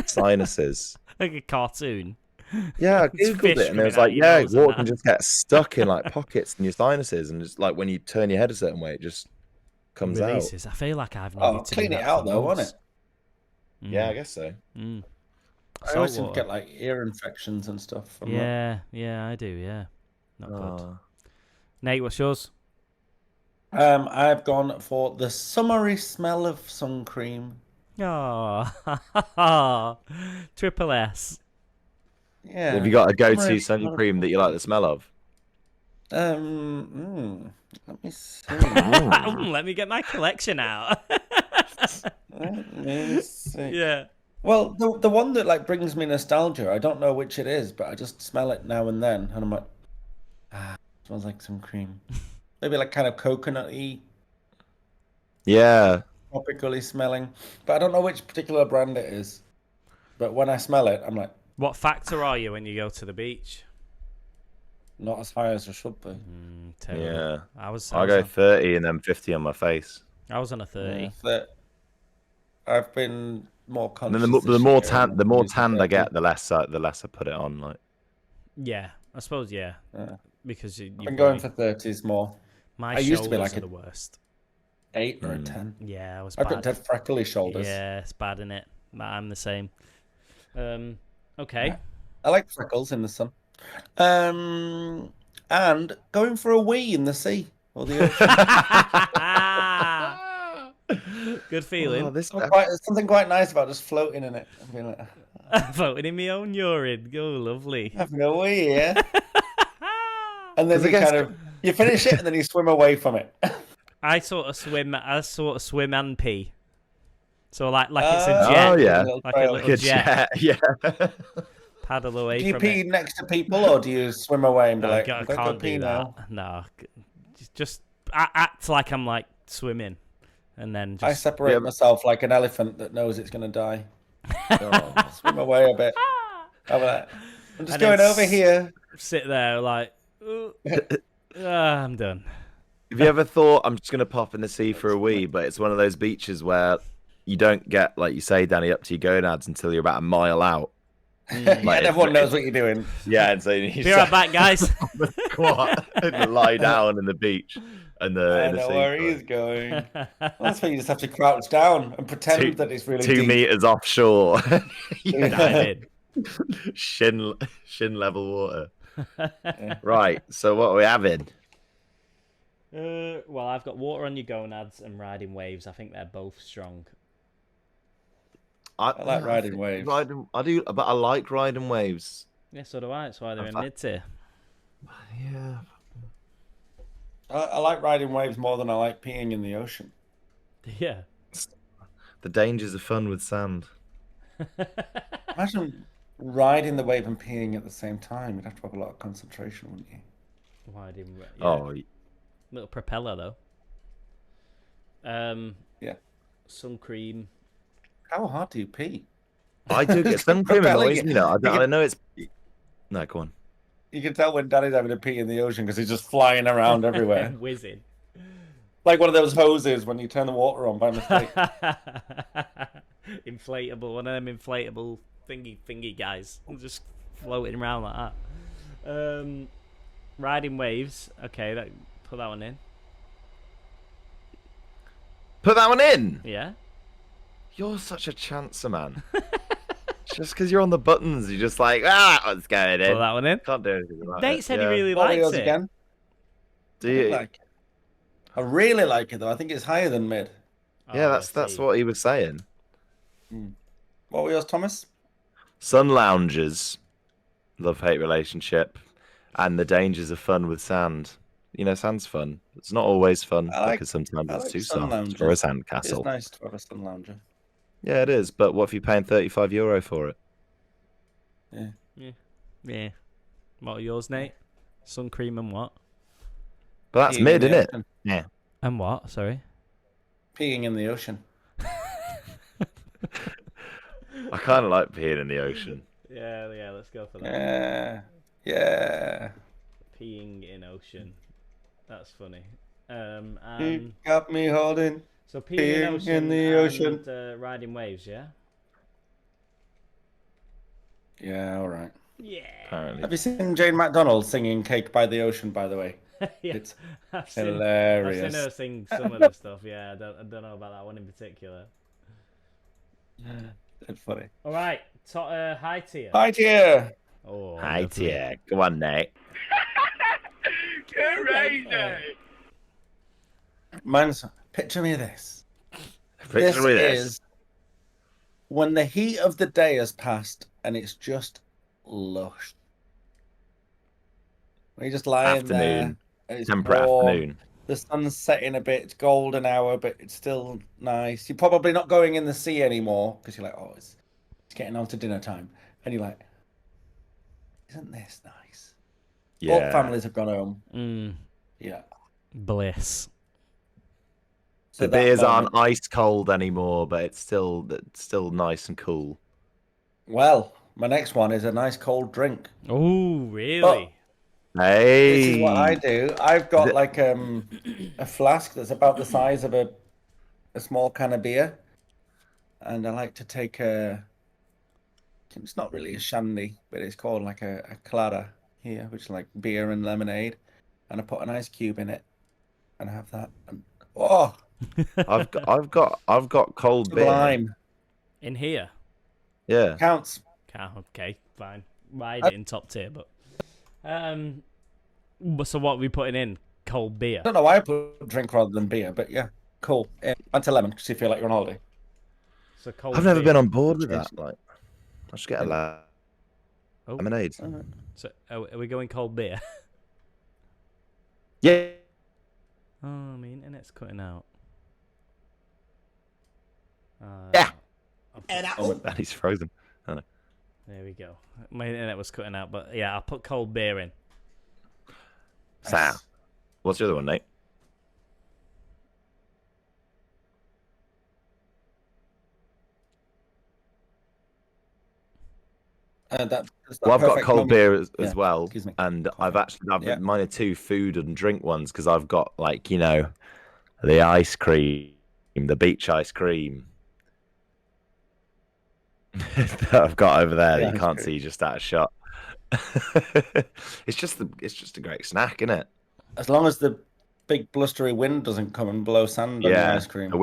sinuses. Like a cartoon. Yeah, I It's fish googled it and it was swimming like, out your nose and water that. can just get stuck in like pockets in your sinuses, and just like when you turn your head a certain way, it just comes out. Releases. I feel like I've needed Oh, to clean do it that out for though, won't months. it? Yeah, I guess so. Mm. I always seem to Saltwater. get like ear infections and stuff from that. Yeah, I do. Yeah, not good. Oh. Nate, what's yours? I've gone for the summery smell of sun cream. Oh, Triple S. Yeah. Have you got a go-to Summery sun smell of- cream that you like the smell of? Let me see. Let me get my collection out. Let me see. Yeah. Well, the one that like brings me nostalgia, I don't know which it is, but I just smell it now and then, and I'm like, smells like some cream. Maybe like kind of coconutty, Yeah. tropically smelling, but I don't know which particular brand it is. But when I smell it, I'm like, What factor are you when you go to the beach? not as high as I should be. Terrible. Yeah. I was I go 30 and then 50 on my face. I was on a 30. But I've been more And conscious. then the this more year tan, and the more using tanned I 30. get, the less I put it on. Like, Yeah, I suppose. Yeah, Yeah. because I've been going for 30s more. my I used to be shoulders like are a- the worst. 8 or a 10. Yeah, I was I've bad. got freckly shoulders. Yeah, it's bad in it. I'm the same. Okay. I like freckles in the sun. And going for a wee in the sea or the ocean. Good feeling. oh, this There's something quite nice about just floating in it. And being like, Voting in my own urine. Go, lovely. having a wee, yeah. And then Because you I guess- kind of you finish it and then you swim away from it. I sort of swim and pee. So like it's a jet. Oh, yeah. Like a little good jet. Yeah. Paddle away Do you from pee it. next to people or do you swim away and be No, like, I "I'm gonna go can't pee do now"? that. No, just act like I'm like swimming, and then I just separate myself like an elephant that knows it's gonna die. Swim away a bit. I'm just And then going over here. sit there like, "Ooh, I'm done. Have you ever thought I'm just gonna pop in the sea for a wee, but it's one of those beaches where you don't get, like you say, Danny, up to your gonads until you're about a mile out, Yeah, Like, and everyone knows what you're doing. Yeah, and so you Be right back, guys. squat and lie down in the beach and the I in the know sea. where he is going. Well, that's why you just have to crouch down and pretend that it's really 2 deep. meters offshore. Dive shin level water. Yeah. Right. So what are we having? in. Well, I've got water on your gonads and riding waves. I think they're both strong. I like riding waves. I do, but I like riding waves. Yeah, so do I. That's why they're in fact- mid tier. Yeah. I like riding waves more than I like peeing in the ocean. Yeah. The dangers of fun with sand. Imagine riding the wave and peeing at the same time. You'd have to have a lot of concentration, wouldn't you? Riding. Yeah. Oh, Little propeller though. Yeah. Sun cream. How hard do you pee? I do get some cream Propelling annoys it. me. No, You I can- know it's. No, go on. You can tell when Daddy's having to pee in the ocean because he's just flying around everywhere. Whizzing. Like one of those hoses when you turn the water on by mistake. Inflatable, one of them inflatable thingy guys, just floating around like that. Riding waves. Okay, put that one in. Put that one in. Yeah. You're such a chancer, man. Just because you're on the buttons, you're just like, let's go in. Put that one in. Can't do anything about Nate it. said Yeah. he really What are likes yours it. again? Do I you? like it. I really like it though. I think it's higher than mid. Yeah, Oh, that's see. what he was saying. What were yours, Thomas? Sun lounges, love-hate relationship, and the dangers of fun with sand. You know, sand's fun. It's not always fun because sometimes I it's like too sun soft lounges. for a It's sandcastle. nice to have a sun lounger. Yeah, it is. But what if you're paying €35 for it? Yeah. What are yours, Nate? Sun cream and what? But that's Peeing mid, in the isn't it? ocean. Yeah. And what? Sorry. Peeing in the ocean. I kind of like peeing in the ocean. Yeah. Let's go for that. Yeah. Peeing in ocean. That's funny. You And got me holding. so peeing in peeing ocean in the and ocean. riding waves. Yeah. Yeah, all right. Yeah. Have Apparently. you seen Jane McDonald singing "Cake by the Ocean"? By the way, Yeah. it's I've seen hilarious. her sing some of the stuff. Yeah, I don't know about that one in particular. It's funny. All right, high tier. Hi, dear. Oh, Hi, lovely. dear. Go on, Nate. Mine's picture me this. Picture me this. Is when the heat of the day has passed and it's just lush. When you're just lying there. Afternoon. And it's Temperate warm, afternoon. the sun's setting a bit, it's golden hour, but it's still nice. You're probably not going in the sea anymore because you're like, oh, it's getting on to dinner time. And you're like, isn't this nice? All Yeah. families have gone home. Mm, Yeah. bliss. So The that beers moment- aren't ice cold anymore, but it's still nice and cool. Well, my next one is a nice cold drink. Oh, really? Hey. This is what I do. I've got it- like a flask that's about the size of a small can of beer, and I like to take a. It's not really a shandy, but it's called like a clara here, which is like beer and lemonade, and I put an ice cube in it, and I have that. And, oh, I've got cold beer. sublime. In here? Yeah. Counts. Okay, fine. Ride it in top tier, but so what are we putting in? Cold beer. I don't know why I put drink rather than beer, but yeah, cool. Fanta lemon because you feel like you're on holiday. So cold. I've never beer. been on board with that. Like, I should get a Oh. lemonade. So are we going cold beer? Yeah. Oh, my internet's cutting out. Yeah. Oh, And he's frozen. There we go. My internet was cutting out, but yeah, I'll put cold beer in. So, what's the other one, Nate? that's Well, I've got perfect cold moment. beer as Yeah, well, excuse me. and I've Yeah. mine are two food and drink ones because I've got like the ice cream, the beach ice cream. that I've got over there that Yeah, you ice can't cream. see just out of shot. It's just a great snack, isn't it? As long as the big blustery wind doesn't come and blow sand on your Yeah, ice cream. the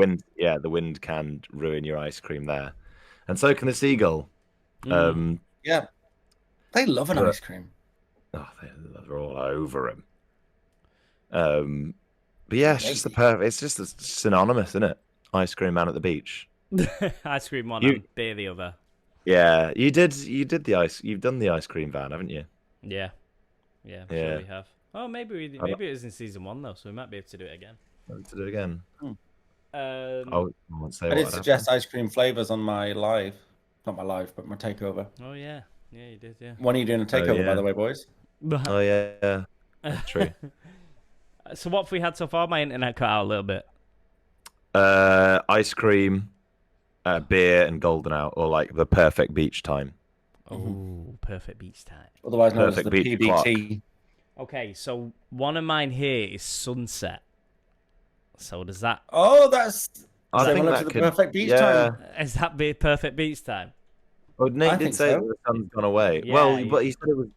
wind can ruin your ice cream there, and so can the seagull. Mm. Yeah, they love an But ice cream. oh, they're all over him. But yeah, it's just the perfect. It's just synonymous, isn't it? Ice cream man at the beach. Ice cream one You- and beer the other. Yeah, you did the ice. You've done the ice cream van, haven't you? Yeah. Yeah, I'm Yeah. sure we have. Oh, maybe it was in season 1 though, so we might be able to do it again. To do it again. I won't say I what did suggest ice cream flavors on my live, not my live, but my takeover. Oh yeah, yeah, you did, yeah. When are you doing a takeover, by yeah. the way, boys? Oh yeah, true. So what have we had so far? My internet cut out a little bit. Ice cream, beer, and golden out, or like the perfect beach time. Oh, perfect beach time. Otherwise known as Perfect the beach PBT. Okay, so one of mine here is sunset. So does that Oh, that's I think similar that to the could, perfect beach yeah. time. is that be perfect beach time? Well, Nate I did think say so. that the sun's gone away. Yeah, well, you- but he said it was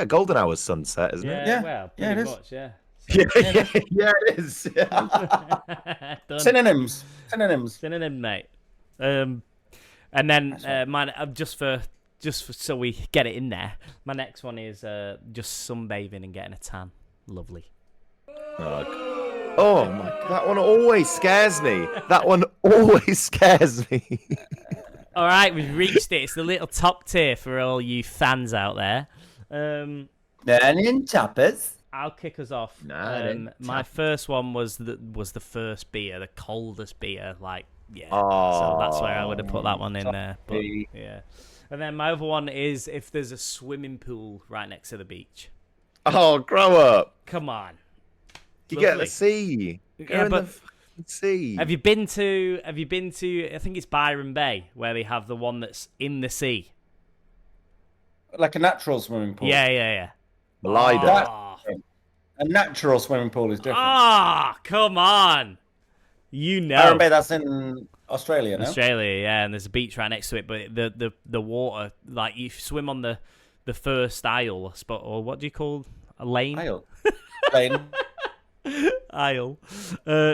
golden hour's sunset, isn't it? Yeah, Yeah, well, yeah, pretty it is. much, yeah. Yeah, it is. Yeah. Done. Synonyms. Synonym, mate. And then mine just for so we get it in there. My next one is just sunbathing and getting a tan. Lovely. Oh my! That one always scares me. That one always scares me. All right, we've reached it. It's the little top tier for all you fans out there. Burning tappers. I'll kick us off. Nah, then My first one was the first beer, the coldest beer. Like, yeah. Oh, So that's where I would have put that one in top there. But beer. yeah. And then my other one is if there's a swimming pool right next to the beach. oh, grow up! Come on. You get Lovely. the sea. Go Yeah, in but the fucking sea. Have you been to? I think it's Byron Bay where they have the one that's in the sea. Like a natural swimming pool. Yeah. Malida. Oh, A natural swimming pool is different. come on. You know. Byron Bay, that's in Australia, no? Australia, yeah, and there's a beach right next to it, but the water, like you swim on the first aisle, or what do you call a lane? Isle. Lane. Aisle.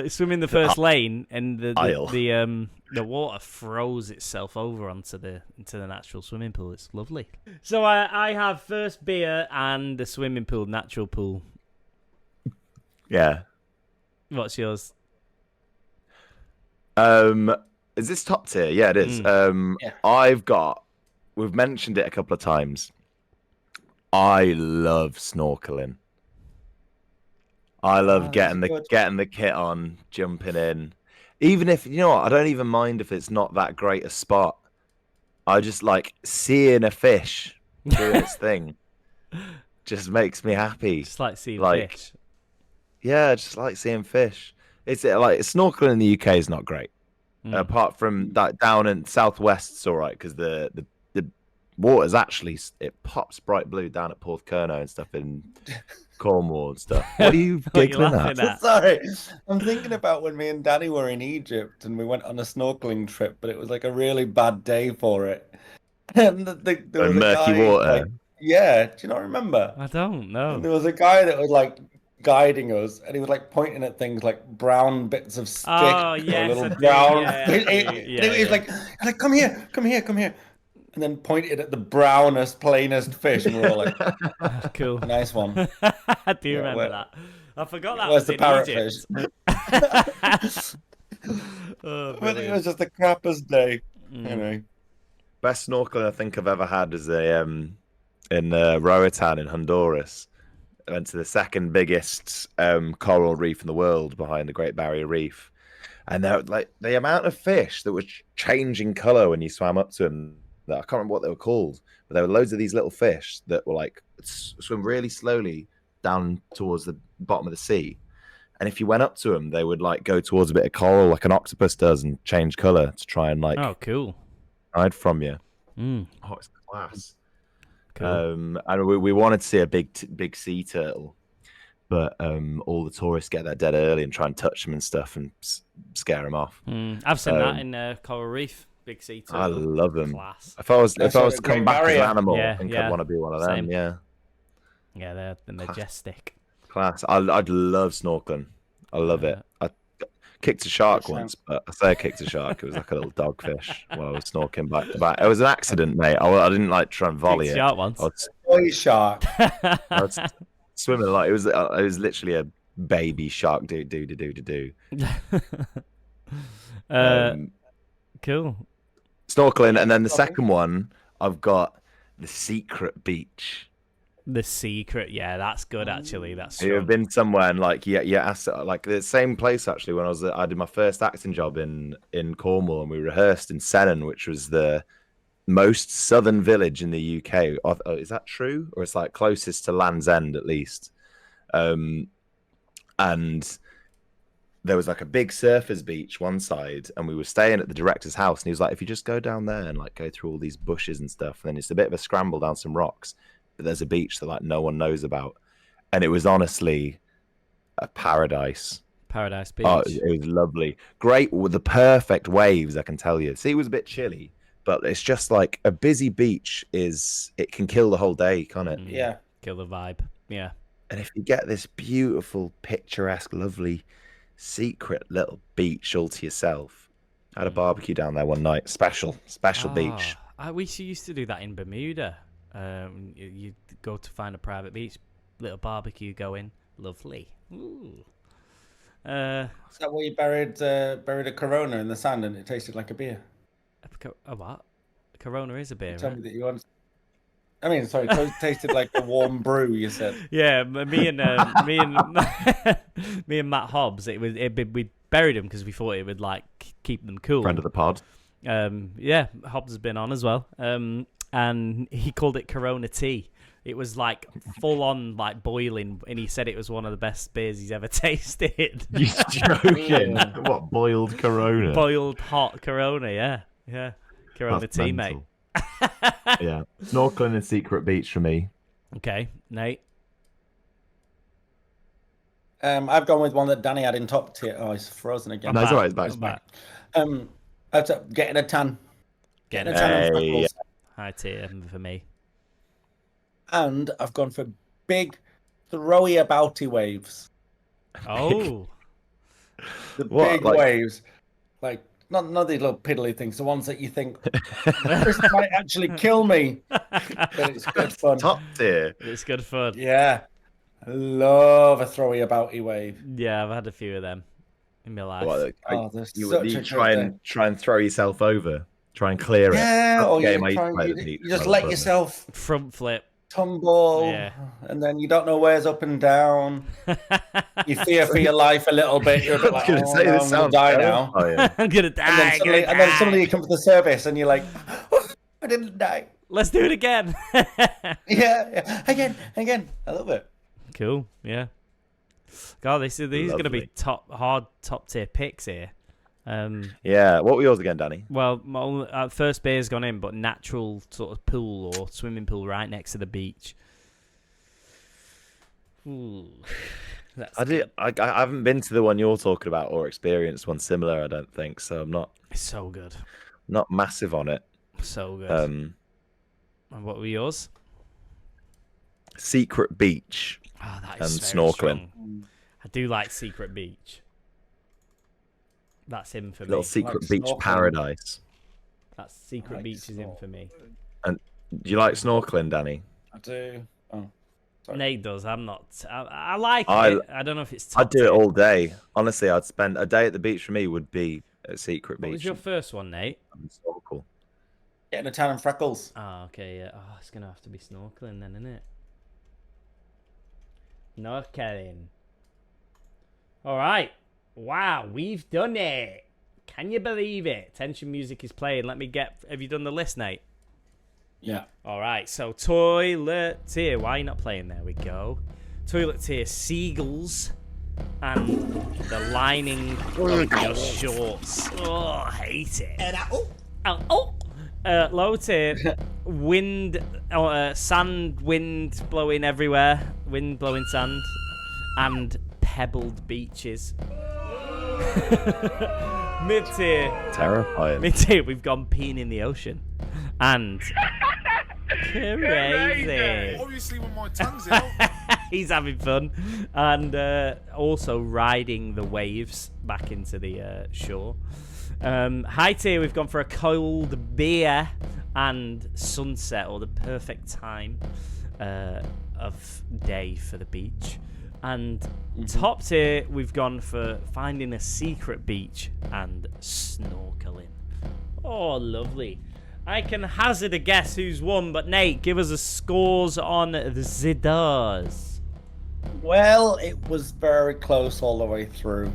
Swim in the first lane, and Aisle. the water throws itself over into the natural swimming pool. It's lovely. So I have first beer and the swimming pool, natural pool. Yeah. What's yours? Is this top tier? Yeah, it is. Yeah. We've mentioned it a couple of times. I love snorkeling. I love getting the kit on, jumping in. Even if, you know what, I don't even mind if it's not that great a spot. I just like seeing a fish doing its thing. Just makes me happy. Just like seeing Like, fish. Yeah, just like seeing fish. It's like snorkeling in the UK is not great. Apart from that, down in southwest, it's all right because the water's actually it pops bright blue down at Porthcurno and stuff in Cornwall and stuff. What are you What are you giggling laughing at? at? Sorry, I'm thinking about when me and Danny were in Egypt and we went on a snorkeling trip, but it was like a really bad day for it. And there was a Murky guy, water. like, yeah, do you not remember? I don't know. And there was a guy that was like guiding us, and he was like pointing at things like brown bits of stick, Oh, or yes, little I do, brown. yeah, He I do, was like, come here, and then pointed at the brownest, plainest fish, and we were all like, Cool. nice one. I do remember where- that. I forgot that Where's was the in parrotfish? Egypt. Oh, But it brilliant. was just the crappiest day. Anyway, Best snorkeling I think I've ever had is in Roatan in Honduras. I went to the second biggest coral reef in the world behind the Great Barrier Reef, and there, like the amount of fish that were changing color when you swam up to them. I can't remember what they were called, but there were loads of these little fish that were like swim really slowly down towards the bottom of the sea. And if you went up to them, they would like go towards a bit of coral, like an octopus does, and change color to try and like Oh, cool. hide from you. Mm, Oh, it's class. cool. And we wanted to see a big sea turtle, but all the tourists get there dead early and try and touch them and stuff and scare them off. I've seen that in Coral Reef. Big sea I turtle. love them. Class. If I was That's to a come great back as barrier. an animal, Yeah, I think yeah. I'd want to be one of them. Same. Yeah, Yeah, they're majestic. class. I'd love snorkeling. I love it. I kicked a shark Good once, but I say I kicked a shark. It was like a little dogfish while I was snorkeling back to back. It was an accident, mate. I didn't like try and volley Kicked it. shark once. Boy shark. I was swimming like it was literally a baby shark. Do. Cool. Snorkeling, and then the second one I've got the secret beach. The secret, yeah, that's good actually. That's You've been somewhere and like like the same place actually when I did my first acting job in Cornwall, and we rehearsed in Sennen, which was the most southern village in the UK. Is that true, or it's like closest to Land's End at least? And there was like a big surfers beach one side, and we were staying at the director's house, and he was like, if you just go down there and like go through all these bushes and stuff, and then it's a bit of a scramble down some rocks, but there's a beach that like no one knows about. And it was honestly a paradise. Paradise Beach. Oh, it was lovely. Great with the perfect waves, I can tell you. See, it was a bit chilly, but it's just like a busy beach it can kill the whole day, can't it? Yeah. Kill the vibe. Yeah. And if you get this beautiful, picturesque, lovely, secret little beach all to yourself. I had a barbecue down there one night. Special beach. We used to do that in Bermuda. You go to find a private beach, little barbecue going. Lovely. Ooh. Is that where you buried a Corona in the sand and it tasted like a beer? A what? Corona is a beer, Tell right? me that you want. I mean, sorry, it tasted like a warm brew. You said. Yeah, me and me and Matt Hobbs. We buried him because we thought it would like keep them cool. Friend of the pod. Yeah, Hobbs has been on as well. And he called it Corona tea. It was like full on like boiling, and he said it was one of the best beers he's ever tasted. You're joking? What, boiled Corona? Boiled hot Corona, yeah. Corona That's tea, mental. mate. Yeah, snorkeling and secret beach for me. Okay, Nate. I've gone with one that Danny had in top tier. Oh, he's frozen again. No, it's alright. It's I'm back. back. Getting a tan. Getting a a tan on Hey, freckles. High tier for me. And I've gone for big, throwy abouty waves. Oh, The What, big like- waves, like not these little piddly things. The ones that you think this might actually kill me, but it's good fun. top tier. it's good fun. Yeah, I love a throwy abouty wave. Yeah, I've had a few of them in my life. What, Oh, there's you such a you good try day. and throw yourself over, try and clear it. Yeah, That's or the game you, I used to try, play you, at the beach you just with my let brother. yourself Front flip. tumble, Yeah. and then you don't know where's up and down. You fear for your life a little bit. You're a bit I was like, gonna oh, say no, this I'm gonna sounds die now. terrifying. I'm gonna die. And then suddenly you come to the surface and you're like, oh, I didn't die. Let's do it again. Yeah, again. I love it. Cool. Yeah. God, these are going to be Lovely. top tier picks here. Yeah, what were yours again, Danny? Well, my first beer's gone in, but natural sort of pool or swimming pool right next to the beach. Ooh, that's I haven't been to the one you're talking about or experienced one similar. I don't think so. I'm not so good. massive on it. So good. Um, And what were yours? secret beach. Oh, that is And very snorkeling. strong. I do like Secret Beach. That's him for Little me. secret Like beach snorkeling. paradise. That's Secret Like Beach is in for me. Do you like snorkeling, Danny? I do. Oh, sorry. Nate does. I'm not. I like I- it. I don't know if it's. I'd top do it tier. all day. Honestly, I'd spend a day at the beach for me would be a secret What beach. was your first one, Nate? and snorkel. Getting a tan and freckles. Oh, okay. Yeah. Oh, it's gonna have to be snorkeling then, isn't it? Snorkeling. All right. Wow, we've done it. Can you believe it? Tension music is playing. Let me get. Have you done the list, Nate? Yeah. All right. So toilet tier. Why are you not playing? There we go. Toilet tier seagulls and the lining of your shorts. Oh, I hate it. Low tier wind, sand, wind blowing everywhere, wind blowing sand, and pebbled beaches. Mid-tier. Terrifying. Mid-tier, we've gone peeing in the ocean. And crazy. Obviously, when my tongue's out. He's having fun. And also riding the waves back into the shore. High tier, we've gone for a cold beer and sunset, or the perfect time of day for the beach. And top tier, we've gone for finding a secret beach and snorkeling. Oh, lovely. I can hazard a guess who's won, but Nate, give us a scores on the doors. Well, it was very close all the way through.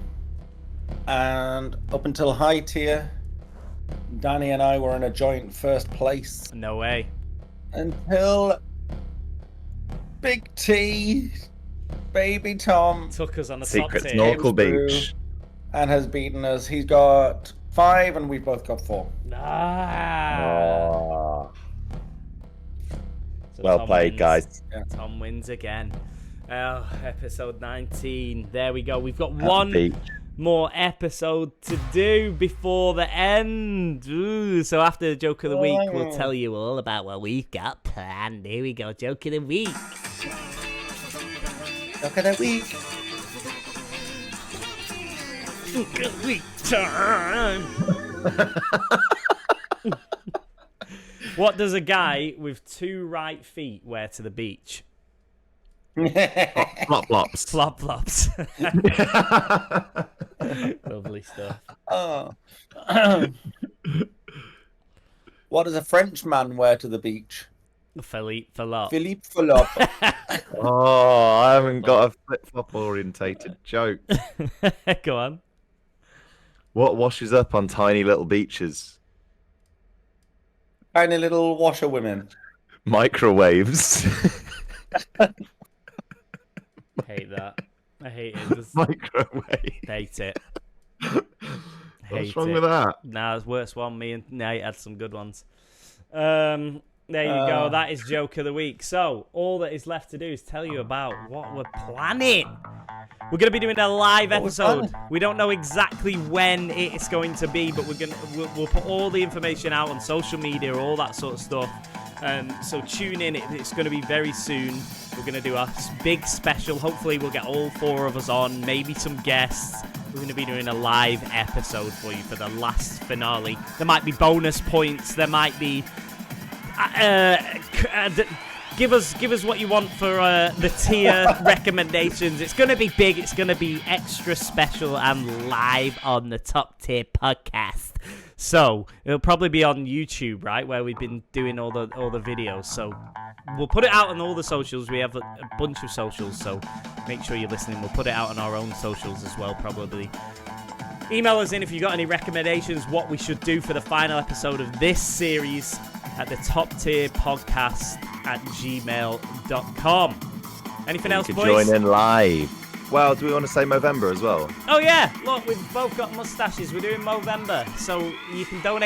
And up until high tier, Danny and I were in a joint first place. No way. Until Big T, Baby Tom, Took us on a Secret top tier. snorkel through beach. and has beaten us. He's got 5 and we've both got 4. Ah. Oh. So Well Tom played, wins. guys. Tom wins again. Oh, episode 19. There we go. We've got At the one beach. more episode to do before the end. Ooh, so after the joke of the week, we'll tell you all about what we've got planned. Here we go. Joke of the week. Look at that week. Joke of the week time. What does a guy with 2 right feet wear to the beach? Flop flops. Flop flops. Lovely stuff. Oh. What does a Frenchman wear to the beach? Philippe Falop. Philippe Falop. Oh, I haven't got a flip flop orientated joke. Go on. What washes up on tiny little beaches? Tiny little washerwomen. Microwaves. Hate that. I hate it. Just Microwave. hate it. What's wrong with that? Nah, it's worst one. Me and Nate had some good ones. There you go. That is joke of the week. So all that is left to do is tell you about what we're planning. We're going to be doing a live episode. We don't know exactly when it's going to be, but we'll put all the information out on social media, all that sort of stuff. So tune in. It's going to be very soon. We're going to do a big special. Hopefully we'll get all 4 of us on, maybe some guests. We're going to be doing a live episode for you for the last finale. There might be bonus points. There might be... Give us what you want for the tier recommendations. It's going to be big. It's going to be extra special and live on the Top Tier podcast. So it'll probably be on YouTube, right, where we've been doing all the videos. So we'll put it out on all the socials. We have a bunch of socials, so make sure you're listening. We'll put it out on our own socials as well, probably. Email us in if you've got any recommendations, what we should do for the final episode of this series at the Top Tier Podcast at gmail.com. Anything else, boys? Join in live. Well, do we want to say Movember as well? Oh, yeah. Look, we've both got mustaches. We're doing Movember, so you can donate